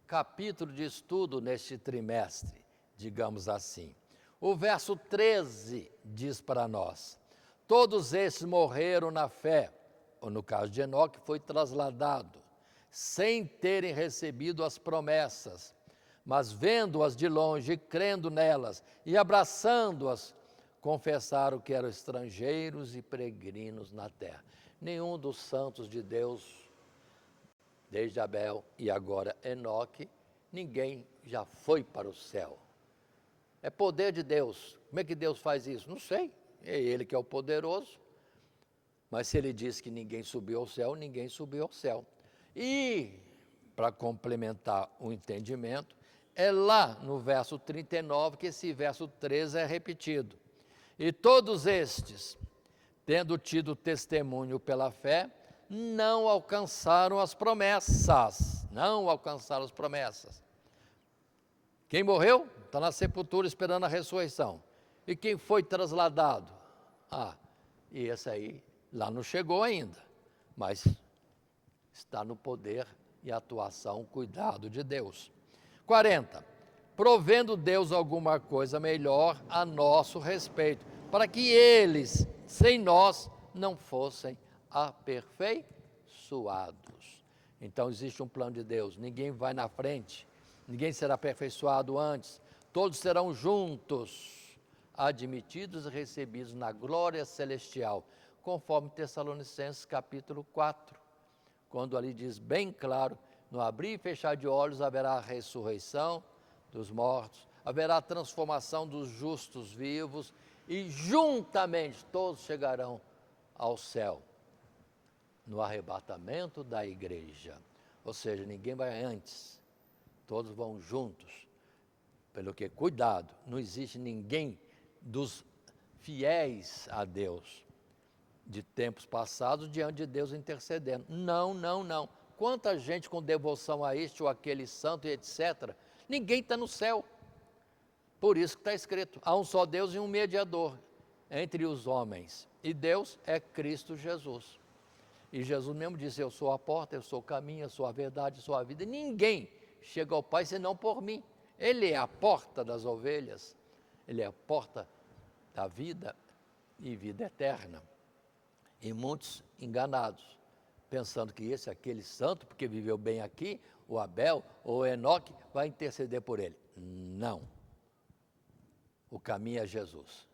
S1: capítulo de estudo neste trimestre, digamos assim. O verso 13 diz para nós: todos esses morreram na fé, ou no caso de Enoque, foi trasladado, sem terem recebido as promessas, mas vendo-as de longe, crendo nelas e abraçando-as, confessaram que eram estrangeiros e peregrinos na terra. Nenhum dos santos de Deus, desde Abel e agora Enoque, ninguém já foi para o céu. É poder de Deus. Como é que Deus faz isso? Não sei. É Ele que é o poderoso. Mas se Ele diz que ninguém subiu ao céu, ninguém subiu ao céu. E, para complementar o entendimento, é lá no verso 39 que esse verso 13 é repetido. E todos estes, tendo tido testemunho pela fé, não alcançaram as promessas. Não alcançaram as promessas. Quem morreu está na sepultura esperando a ressurreição. E quem foi trasladado? E esse aí lá não chegou ainda, mas está no poder e atuação, cuidado de Deus. 40. Provendo Deus alguma coisa melhor a nosso respeito, para que eles, sem nós, não fossem aperfeiçoados. Então existe um plano de Deus, ninguém vai na frente, ninguém será aperfeiçoado antes, todos serão juntos, admitidos e recebidos na glória celestial, conforme Tessalonicenses capítulo 4, quando ali diz bem claro, no abrir e fechar de olhos haverá a ressurreição dos mortos, haverá a transformação dos justos vivos, e juntamente todos chegarão ao céu, no arrebatamento da igreja. Ou seja, ninguém vai antes, todos vão juntos. Pelo que, cuidado, não existe ninguém dos fiéis a Deus, de tempos passados, diante de Deus intercedendo. Não, não, não. Quanta gente com devoção a este ou aquele santo e etc., ninguém está no céu. Por isso que está escrito, há um só Deus e um mediador entre os homens. E Deus é Cristo Jesus. E Jesus mesmo disse, eu sou a porta, eu sou o caminho, eu sou a verdade, eu sou a vida. E ninguém chega ao Pai senão por mim. Ele é a porta das ovelhas, Ele é a porta da vida e vida eterna. E muitos enganados, pensando que esse, aquele santo, porque viveu bem aqui, o Abel ou o Enoque, vai interceder por ele. Não. O caminho é Jesus.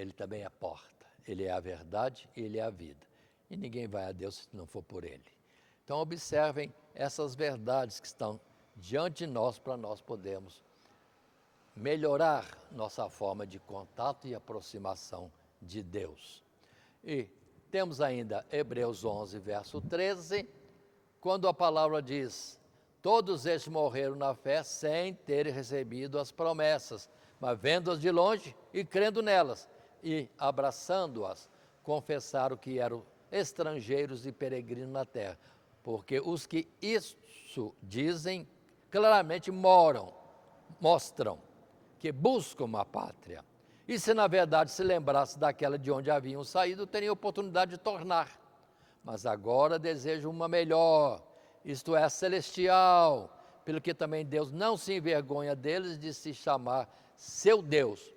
S1: Ele também é a porta, Ele é a verdade e Ele é a vida. E ninguém vai a Deus se não for por Ele. Então observem essas verdades que estão diante de nós para nós podermos melhorar nossa forma de contato e aproximação de Deus. E temos ainda Hebreus 11, verso 13, quando a palavra diz: todos estes morreram na fé sem terem recebido as promessas, mas vendo-as de longe e crendo nelas, e abraçando-as, confessaram que eram estrangeiros e peregrinos na terra, porque os que isso dizem claramente mostram que buscam uma pátria. E se na verdade se lembrasse daquela de onde haviam saído, teriam oportunidade de tornar. Mas agora desejam uma melhor, isto é, celestial, pelo que também Deus não se envergonha deles de se chamar seu Deus,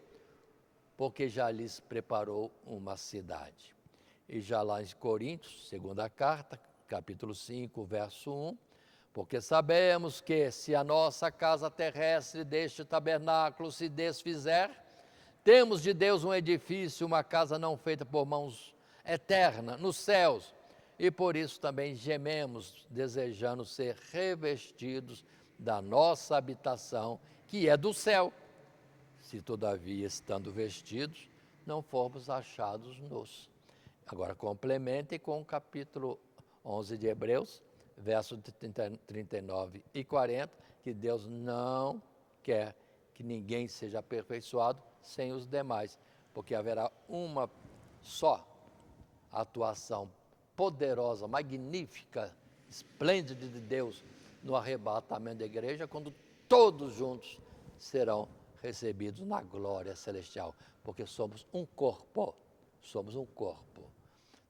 S1: porque já lhes preparou uma cidade. E já lá em Coríntios, segunda carta, capítulo 5, verso 1, porque sabemos que se a nossa casa terrestre deste tabernáculo se desfizer, temos de Deus um edifício, uma casa não feita por mãos, eterna, nos céus, e por isso também gememos, desejando ser revestidos da nossa habitação, que é do céu, se todavia, estando vestidos, não formos achados nus. Agora complementem com o capítulo 11 de Hebreus, versos 39 e 40, que Deus não quer que ninguém seja aperfeiçoado sem os demais, porque haverá uma só atuação poderosa, magnífica, esplêndida de Deus no arrebatamento da igreja, quando todos juntos serão recebidos na glória celestial, porque somos um corpo,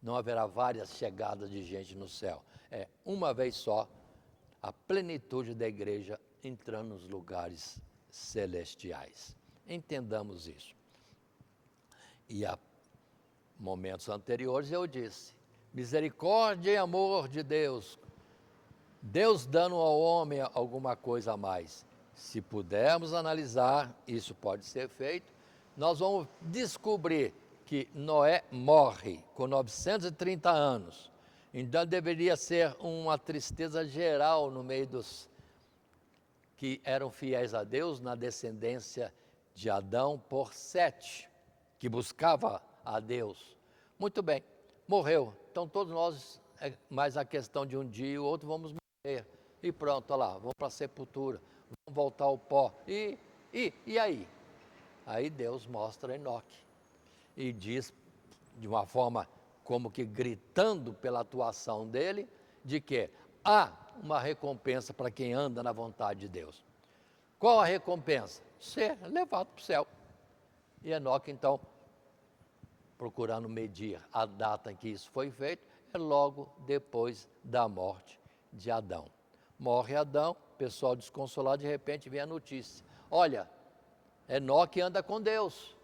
S1: Não haverá várias chegadas de gente no céu, é uma vez só a plenitude da igreja entrando nos lugares celestiais. Entendamos isso. E há momentos anteriores eu disse, misericórdia e amor de Deus, Deus dando ao homem alguma coisa a mais. Se pudermos analisar, isso pode ser feito, nós vamos descobrir que Noé morre com 930 anos. Então deveria ser uma tristeza geral no meio dos que eram fiéis a Deus, na descendência de Adão por Sete, que buscava a Deus. Muito bem, morreu. Então todos nós, é mais a questão de um dia e o outro, vamos morrer. E pronto, olha lá, vamos para a sepultura, vamos voltar ao pó. E aí? Aí Deus mostra Enoque e diz de uma forma como que gritando pela atuação dele, de que há uma recompensa para quem anda na vontade de Deus. Qual a recompensa? Ser levado para o céu. E Enoque, então, procurando medir a data em que isso foi feito, é logo depois da morte de Adão. Morre Adão, o pessoal desconsolado, de repente vem a notícia. Olha, Enoque anda com Deus.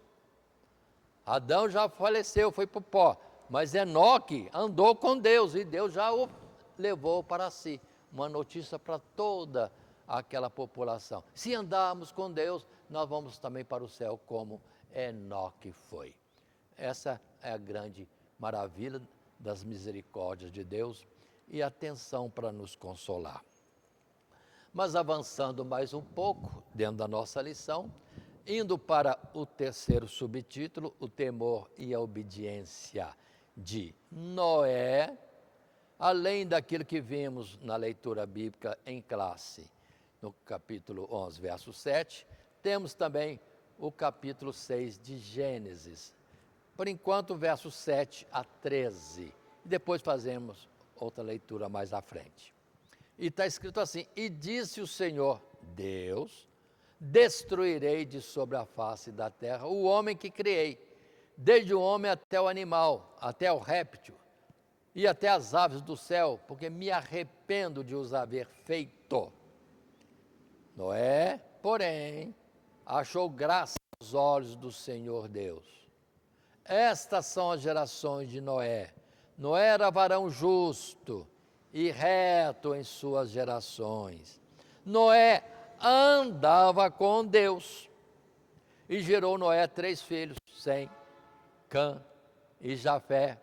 S1: Adão já faleceu, foi para o pó. Mas Enoque andou com Deus e Deus já o levou para si. Uma notícia para toda aquela população. Se andarmos com Deus, nós vamos também para o céu como Enoque foi. Essa é a grande maravilha das misericórdias de Deus e atenção para nos consolar. Mas avançando mais um pouco dentro da nossa lição, indo para o terceiro subtítulo, o temor e a obediência de Noé, além daquilo que vimos na leitura bíblica em classe, no capítulo 11, verso 7, temos também o capítulo 6 de Gênesis. Por enquanto, versos 7 a 13. E depois fazemos outra leitura mais à frente. E está escrito assim: e disse o Senhor Deus, destruirei de sobre a face da terra o homem que criei, desde o homem até o animal, até o réptil, e até as aves do céu, porque me arrependo de os haver feito. Noé, porém, achou graça aos olhos do Senhor Deus. Estas são as gerações de Noé. Noé era varão justo e reto em suas gerações. Noé andava com Deus e gerou Noé 3 filhos, Sem, Cã e Jafé.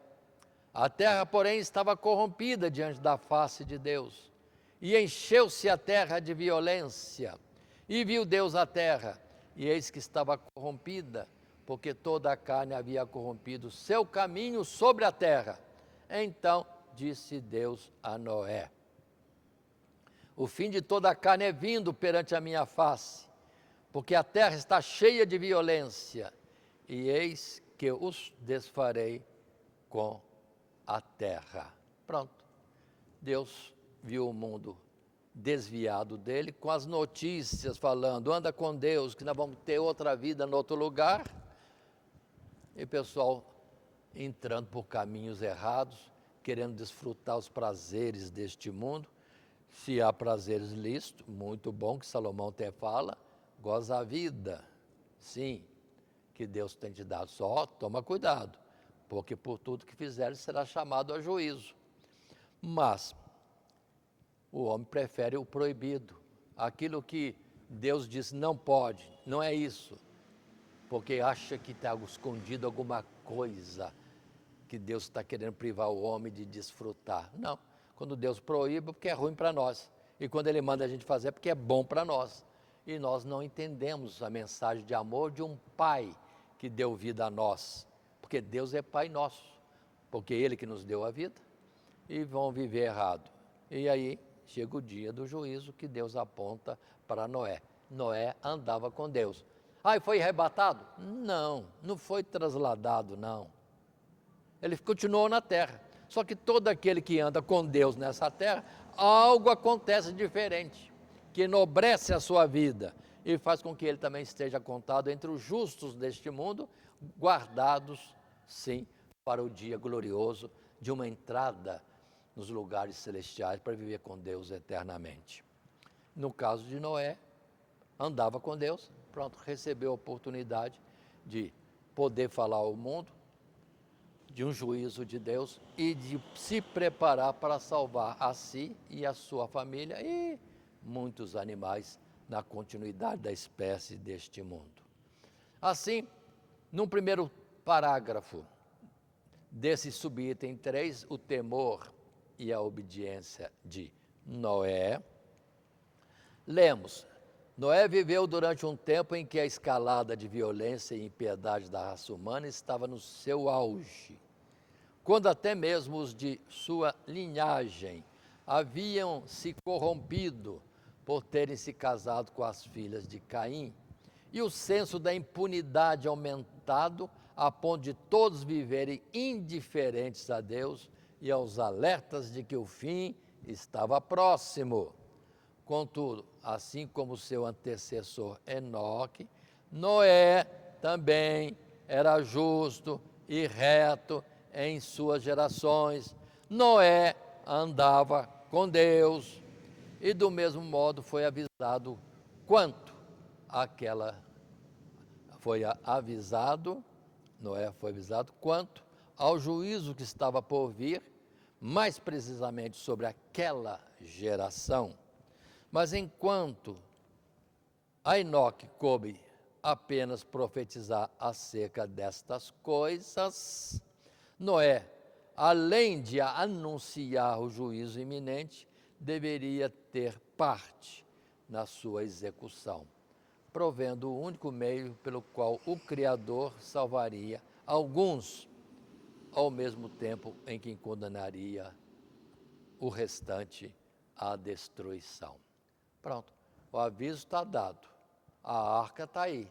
S1: A terra, porém, estava corrompida diante da face de Deus, e encheu-se a terra de violência. E viu Deus a terra, e eis que estava corrompida, porque toda a carne havia corrompido seu caminho sobre a terra. Então disse Deus a Noé: o fim de toda a carne é vindo perante a minha face, porque a terra está cheia de violência, e eis que os desfarei com a terra. Pronto. Deus viu o mundo desviado dele, com as notícias falando, anda com Deus, que nós vamos ter outra vida em outro lugar. E o pessoal entrando por caminhos errados, querendo desfrutar os prazeres deste mundo. Se há prazeres lícitos, muito bom, que Salomão até fala, goza a vida. Sim, que Deus tem te dado, só toma cuidado, porque por tudo que fizeres será chamado a juízo. Mas o homem prefere o proibido, aquilo que Deus diz não pode, não é isso, porque acha que está escondido alguma coisa que Deus está querendo privar o homem de desfrutar. Não, quando Deus proíbe, porque é ruim para nós, e quando Ele manda a gente fazer, é porque é bom para nós. E nós não entendemos a mensagem de amor de um pai que deu vida a nós, porque Deus é pai nosso, porque Ele que nos deu a vida, e vão viver errado. E aí chega o dia do juízo que Deus aponta para Noé. Noé andava com Deus. E foi arrebatado? Não, não foi trasladado, não. Ele continuou na terra. Só que todo aquele que anda com Deus nessa terra, algo acontece diferente, que enobrece a sua vida e faz com que ele também esteja contado entre os justos deste mundo, guardados, sim, para o dia glorioso de uma entrada nos lugares celestiais para viver com Deus eternamente. No caso de Noé, andava com Deus, pronto, recebeu a oportunidade de poder falar ao mundo de um juízo de Deus e de se preparar para salvar a si e a sua família e muitos animais na continuidade da espécie deste mundo. Assim, num primeiro parágrafo desse subitem 3, o temor e a obediência de Noé, lemos: Noé viveu durante um tempo em que a escalada de violência e impiedade da raça humana estava no seu auge, quando até mesmo os de sua linhagem haviam se corrompido por terem se casado com as filhas de Caim, e o senso da impunidade aumentado a ponto de todos viverem indiferentes a Deus e aos alertas de que o fim estava próximo. Contudo, assim como seu antecessor Enoque, Noé também era justo e reto em suas gerações. Noé andava com Deus e do mesmo modo foi avisado Noé foi avisado quanto ao juízo que estava por vir, mais precisamente sobre aquela geração. Mas enquanto a Enoque coube apenas profetizar acerca destas coisas, Noé, além de anunciar o juízo iminente, deveria ter parte na sua execução, provendo o único meio pelo qual o Criador salvaria alguns, ao mesmo tempo em que condenaria o restante à destruição. Pronto, o aviso está dado, a arca está aí,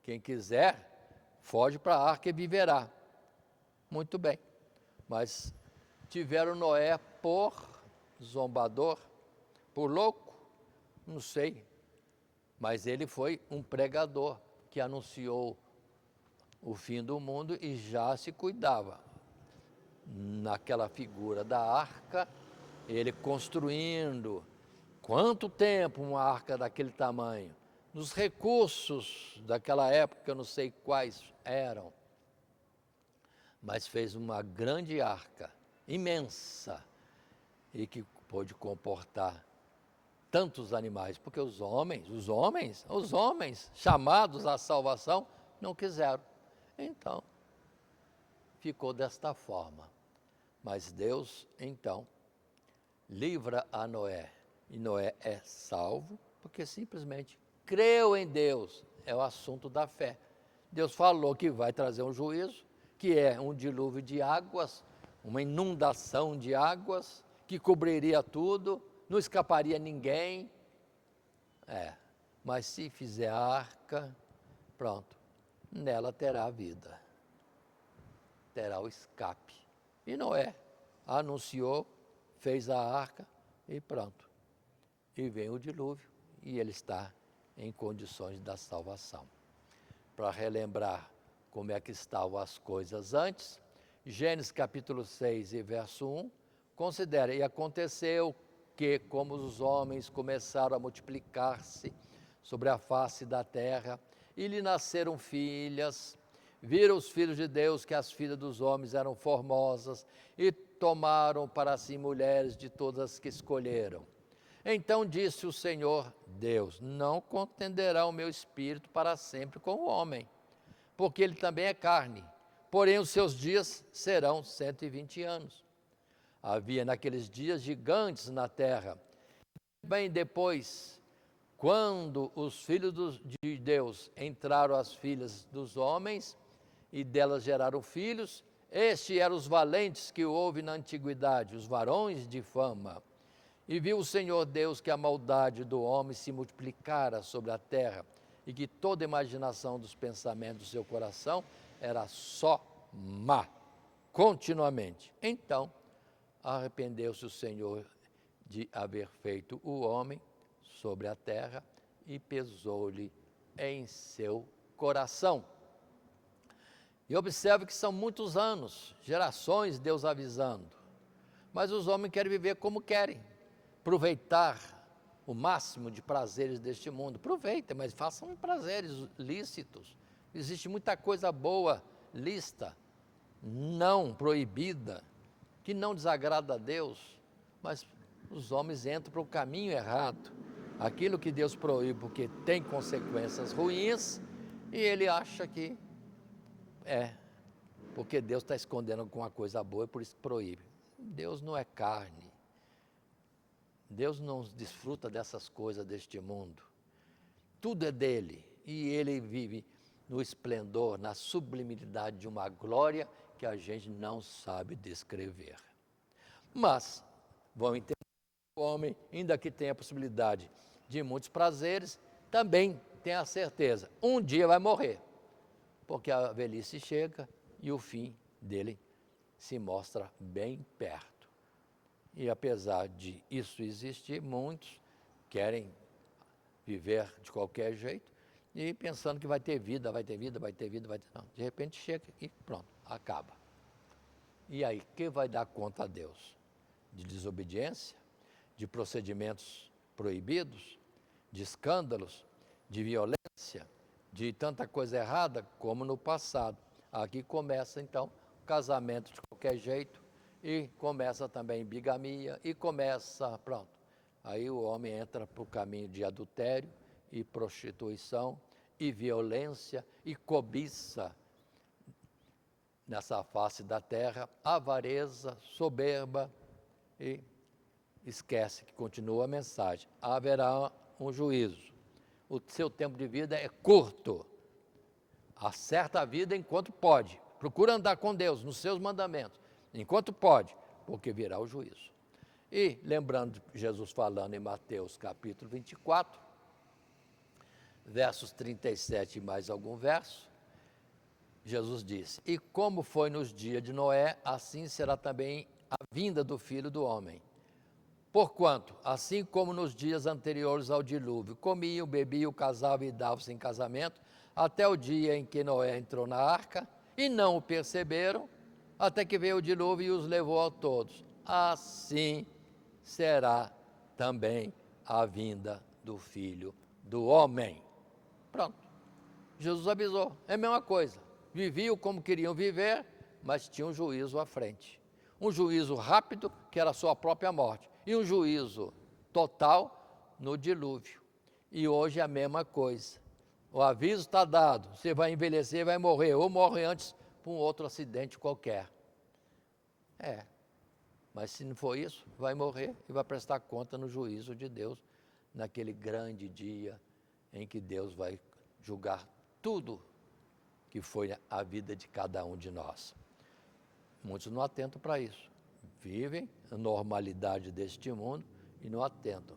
S1: quem quiser, foge para a arca e viverá. Muito bem, mas tiveram Noé por zombador, por louco, não sei, mas ele foi um pregador que anunciou o fim do mundo e já se cuidava. Naquela figura da arca, ele construindo, quanto tempo uma arca daquele tamanho? Nos recursos daquela época, eu não sei quais eram, mas fez uma grande arca, imensa, e que pôde comportar tantos animais, porque os homens chamados à salvação não quiseram. Então, ficou desta forma. Mas Deus, então, livra a Noé. E Noé é salvo porque simplesmente creu em Deus. É o assunto da fé. Deus falou que vai trazer um juízo, que é um dilúvio de águas, uma inundação de águas, que cobriria tudo, não escaparia ninguém. Mas se fizer a arca, pronto, nela terá vida, terá o escape. E Noé anunciou, fez a arca e pronto. E vem o dilúvio e ele está em condições da salvação. Para relembrar como é que estavam as coisas antes, Gênesis capítulo 6 e verso 1, considera, e aconteceu que, como os homens começaram a multiplicar-se sobre a face da terra, e lhe nasceram filhas, viram os filhos de Deus que as filhas dos homens eram formosas, e tomaram para si mulheres de todas as que escolheram. Então disse o Senhor Deus: não contenderá o meu espírito para sempre com o homem, porque ele também é carne, porém os seus dias serão 120 anos. Havia naqueles dias gigantes na terra. Bem depois, quando os filhos de Deus entraram as filhas dos homens, e delas geraram filhos, estes eram os valentes que houve na antiguidade, os varões de fama. E viu o Senhor Deus que a maldade do homem se multiplicara sobre a terra, e que toda imaginação dos pensamentos do seu coração era só má, continuamente. Então, arrependeu-se o Senhor de haver feito o homem sobre a terra, e pesou-lhe em seu coração. E observe que são muitos anos, gerações, Deus avisando. Mas os homens querem viver como querem, aproveitar o máximo de prazeres deste mundo. Aproveitem, mas façam prazeres lícitos. Existe muita coisa boa, lícita, não proibida, que não desagrada a Deus, mas os homens entram para o caminho errado. Aquilo que Deus proíbe porque tem consequências ruins, e ele acha que porque Deus está escondendo alguma coisa boa e por isso proíbe. Deus não é carne. Deus não desfruta dessas coisas deste mundo. Tudo é dele, e ele vive no esplendor, na sublimidade de uma glória que a gente não sabe descrever. Mas, vão entender, o homem, ainda que tenha a possibilidade de muitos prazeres, também tem a certeza, um dia vai morrer, porque a velhice chega e o fim dele se mostra bem perto. E apesar de isso existir, muitos querem viver de qualquer jeito e pensando que vai ter vida. Não, de repente chega e pronto, acaba. E aí, quem vai dar conta a Deus? De desobediência, de procedimentos proibidos, de escândalos, de violência, de tanta coisa errada como no passado. Aqui começa então o casamento de qualquer jeito, e começa também bigamia, e começa, pronto. Aí o homem entra para o caminho de adultério e prostituição e violência e cobiça nessa face da terra, avareza, soberba, e esquece que continua a mensagem: haverá um juízo. O seu tempo de vida é curto. Acerta a vida enquanto pode. Procura andar com Deus nos seus mandamentos, enquanto pode, porque virá o juízo. E lembrando Jesus falando em Mateus capítulo 24, versos 37 e mais algum verso, Jesus disse: e como foi nos dias de Noé, assim será também a vinda do Filho do Homem. Porquanto, assim como nos dias anteriores ao dilúvio, comiam, bebiam, casavam e davam-se em casamento, até o dia em que Noé entrou na arca, e não o perceberam, até que veio o dilúvio e os levou a todos. Assim será também a vinda do Filho do Homem. Pronto. Jesus avisou. É a mesma coisa. Viviam como queriam viver, mas tinha um juízo à frente. Um juízo rápido, que era a sua própria morte. E um juízo total no dilúvio. E hoje é a mesma coisa. O aviso está dado. Você vai envelhecer, vai morrer. Ou morre antes para um outro acidente qualquer. Mas se não for isso, vai morrer e vai prestar conta no juízo de Deus, naquele grande dia em que Deus vai julgar tudo que foi a vida de cada um de nós. Muitos não atentam para isso. Vivem a normalidade deste mundo e não atentam.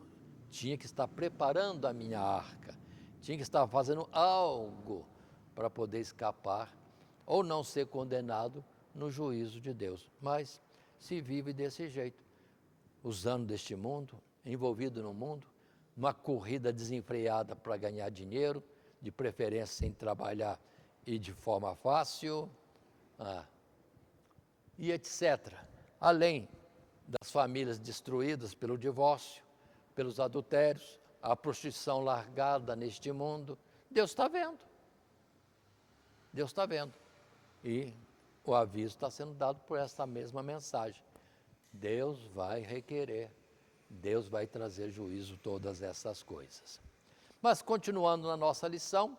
S1: Tinha que estar preparando a minha arca, tinha que estar fazendo algo para poder escapar ou não ser condenado no juízo de Deus. Mas se vive desse jeito, usando deste mundo, envolvido no mundo, numa corrida desenfreada para ganhar dinheiro, de preferência sem trabalhar e de forma fácil, e etc. Além das famílias destruídas pelo divórcio, pelos adultérios, a prostituição largada neste mundo, Deus está vendo. Deus está vendo. E o aviso está sendo dado por essa mesma mensagem. Deus vai requerer, Deus vai trazer juízo todas essas coisas. Mas continuando na nossa lição,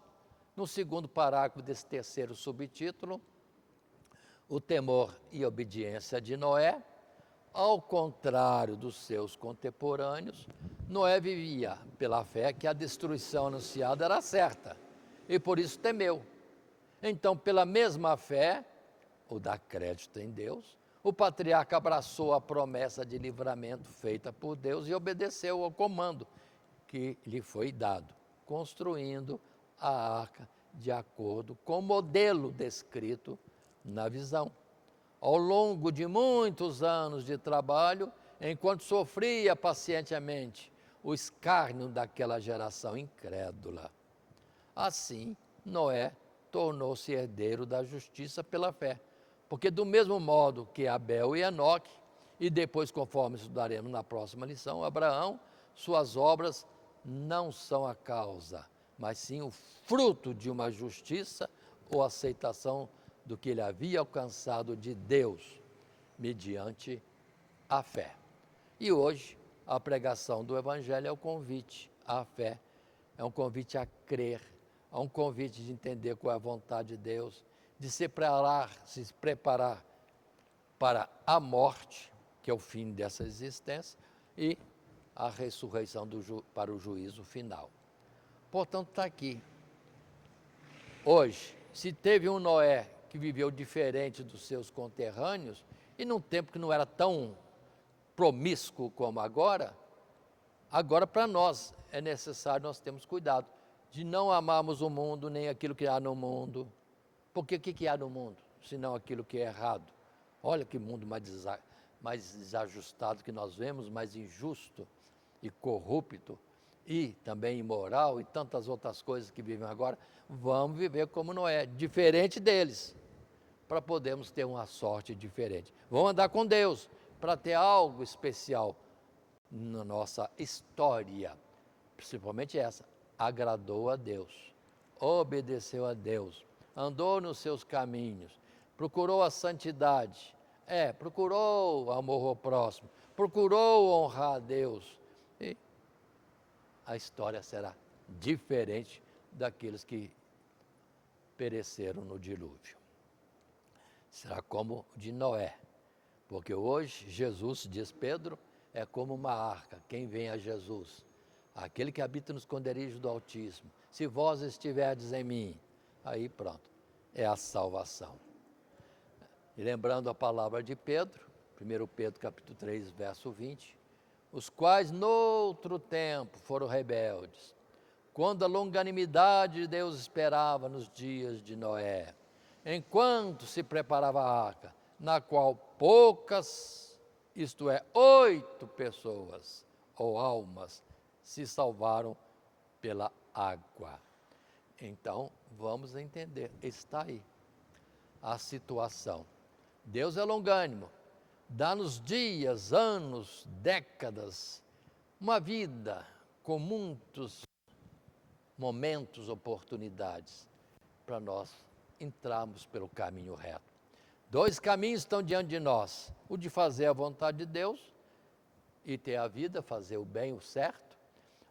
S1: no segundo parágrafo desse terceiro subtítulo, o temor e obediência de Noé, ao contrário dos seus contemporâneos, Noé vivia pela fé que a destruição anunciada era certa, e por isso temeu. Então, pela mesma fé, ou dá crédito em Deus, o patriarca abraçou a promessa de livramento feita por Deus e obedeceu ao comando que lhe foi dado, construindo a arca de acordo com o modelo descrito na visão. Ao longo de muitos anos de trabalho, enquanto sofria pacientemente o escárnio daquela geração incrédula. Assim, Noé tornou-se herdeiro da justiça pela fé, porque do mesmo modo que Abel e Enoque, e depois, conforme estudaremos na próxima lição, Abraão, suas obras não são a causa, mas sim o fruto de uma justiça ou aceitação do que ele havia alcançado de Deus, mediante a fé. E hoje, a pregação do Evangelho é o convite à fé, é um convite a crer, é um convite de entender qual é a vontade de Deus, de se preparar para a morte, que é o fim dessa existência, e a ressurreição para o juízo final. Portanto, está aqui. Hoje, se teve um Noé que viveu diferente dos seus conterrâneos, e num tempo que não era tão promíscuo como agora para nós é necessário, nós temos cuidado de não amarmos o mundo, nem aquilo que há no mundo. Porque o que há no mundo, senão aquilo que é errado? Olha que mundo mais desajustado que nós vemos, mais injusto e corrupto, e também imoral, e tantas outras coisas que vivem agora. Vamos viver como Noé, diferente deles, para podermos ter uma sorte diferente. Vamos andar com Deus, para ter algo especial na nossa história, principalmente essa, agradou a Deus, obedeceu a Deus, andou nos seus caminhos, procurou a santidade, procurou o amor ao próximo, procurou honrar a Deus, e a história será diferente daqueles que pereceram no dilúvio. Será como de Noé, porque hoje Jesus, diz Pedro, é como uma arca. Quem vem a Jesus? Aquele que habita no esconderijo do Altíssimo. Se vós estiverdes em mim, aí pronto, é a salvação. E lembrando a palavra de Pedro, 1 Pedro capítulo 3, verso 20, os quais noutro tempo foram rebeldes, quando a longanimidade de Deus esperava nos dias de Noé, enquanto se preparava a arca, na qual poucas, isto é, 8 pessoas ou almas, se salvaram pela água. Então, vamos entender, está aí a situação. Deus é longânimo, dá-nos dias, anos, décadas, uma vida com muitos momentos, oportunidades, para nós entrarmos pelo caminho reto. 2 caminhos estão diante de nós, o de fazer a vontade de Deus e ter a vida, fazer o bem, o certo,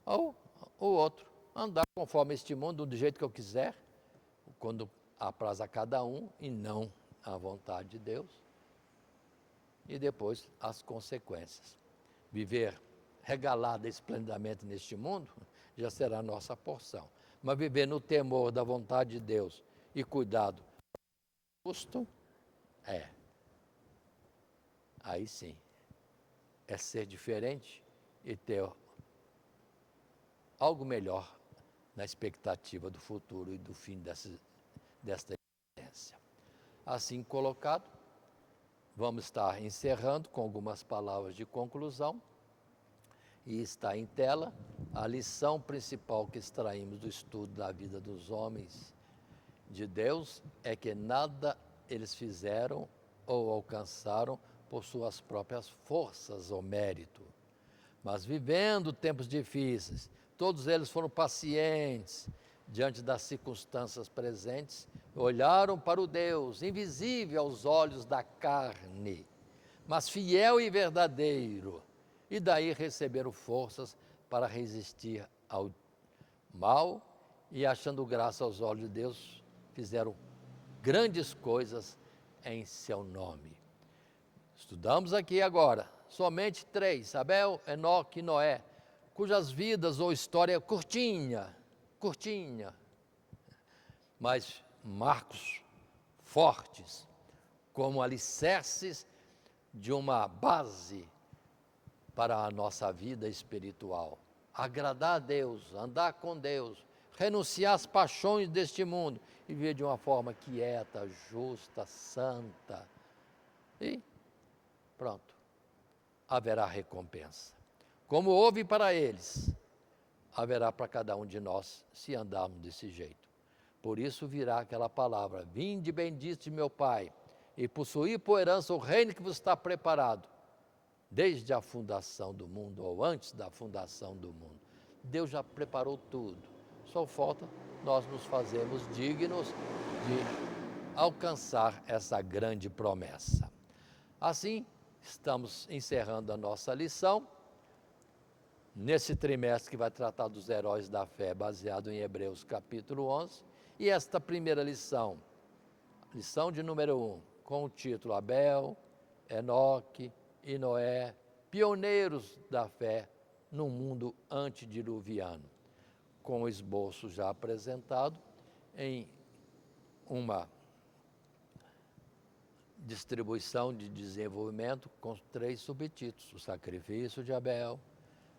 S1: ou o outro, andar conforme este mundo, do jeito que eu quiser, quando apraz a cada um e não a vontade de Deus e depois as consequências. Viver regalado esplendidamente neste mundo já será a nossa porção. Mas viver no temor da vontade de Deus e cuidado justo, aí sim, é ser diferente e ter algo melhor na expectativa do futuro e do fim desta existência. Assim colocado, vamos estar encerrando com algumas palavras de conclusão. E está em tela a lição principal que extraímos do estudo da vida dos homens de Deus, é que nada eles fizeram ou alcançaram por suas próprias forças ou mérito, mas vivendo tempos difíceis, todos eles foram pacientes diante das circunstâncias presentes, olharam para o Deus invisível aos olhos da carne, mas fiel e verdadeiro, e daí receberam forças para resistir ao mal e, achando graça aos olhos de Deus, fizeram grandes coisas em seu nome. Estudamos aqui agora somente 3, Abel, Enoque e Noé, cujas vidas ou história é curtinha, mas marcos fortes, como alicerces de uma base para a nossa vida espiritual. Agradar a Deus, andar com Deus, renunciar às paixões deste mundo e viver de uma forma quieta, justa, santa. E pronto, haverá recompensa. Como houve para eles, haverá para cada um de nós se andarmos desse jeito. Por isso virá aquela palavra: vinde bendito de meu Pai, e possuí por herança o reino que vos está preparado desde a fundação do mundo, ou antes da fundação do mundo. Deus já preparou tudo. Só falta nós nos fazermos dignos de alcançar essa grande promessa. Assim, estamos encerrando a nossa lição, nesse trimestre que vai tratar dos heróis da fé, baseado em Hebreus capítulo 11, e esta primeira lição de número 1, com o título Abel, Enoque e Noé, pioneiros da fé no mundo antediluviano, com o esboço já apresentado em uma distribuição de desenvolvimento com 3 subtítulos: o sacrifício de Abel,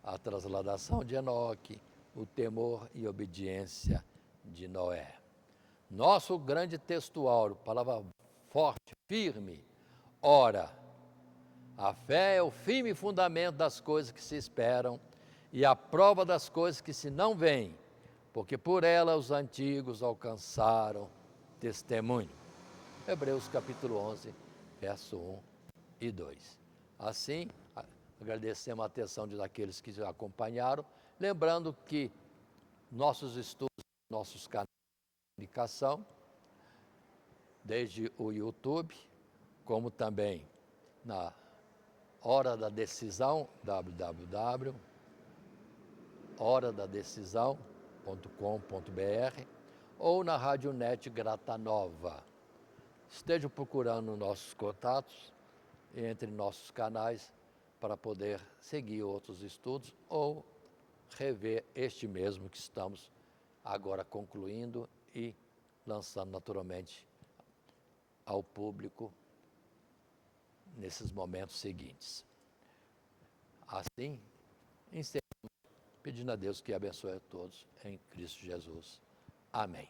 S1: a transladação de Enoque, o temor e obediência de Noé. Nosso grande textuário, palavra forte, firme, ora, a fé é o firme fundamento das coisas que se esperam e a prova das coisas que se não veem, porque por ela os antigos alcançaram testemunho. Hebreus capítulo 11, verso 1 e 2. Assim, agradecemos a atenção daqueles que já acompanharam, lembrando que nossos estudos, nossos canais de comunicação, desde o YouTube, como também na Hora da Decisão, www.horadadecisão.com.br, ou na Rádio Net Grata Nova. Estejam procurando nossos contatos entre nossos canais para poder seguir outros estudos ou rever este mesmo que estamos agora concluindo e lançando naturalmente ao público nesses momentos seguintes. Assim, encerramos pedindo a Deus que abençoe a todos em Cristo Jesus. Amém.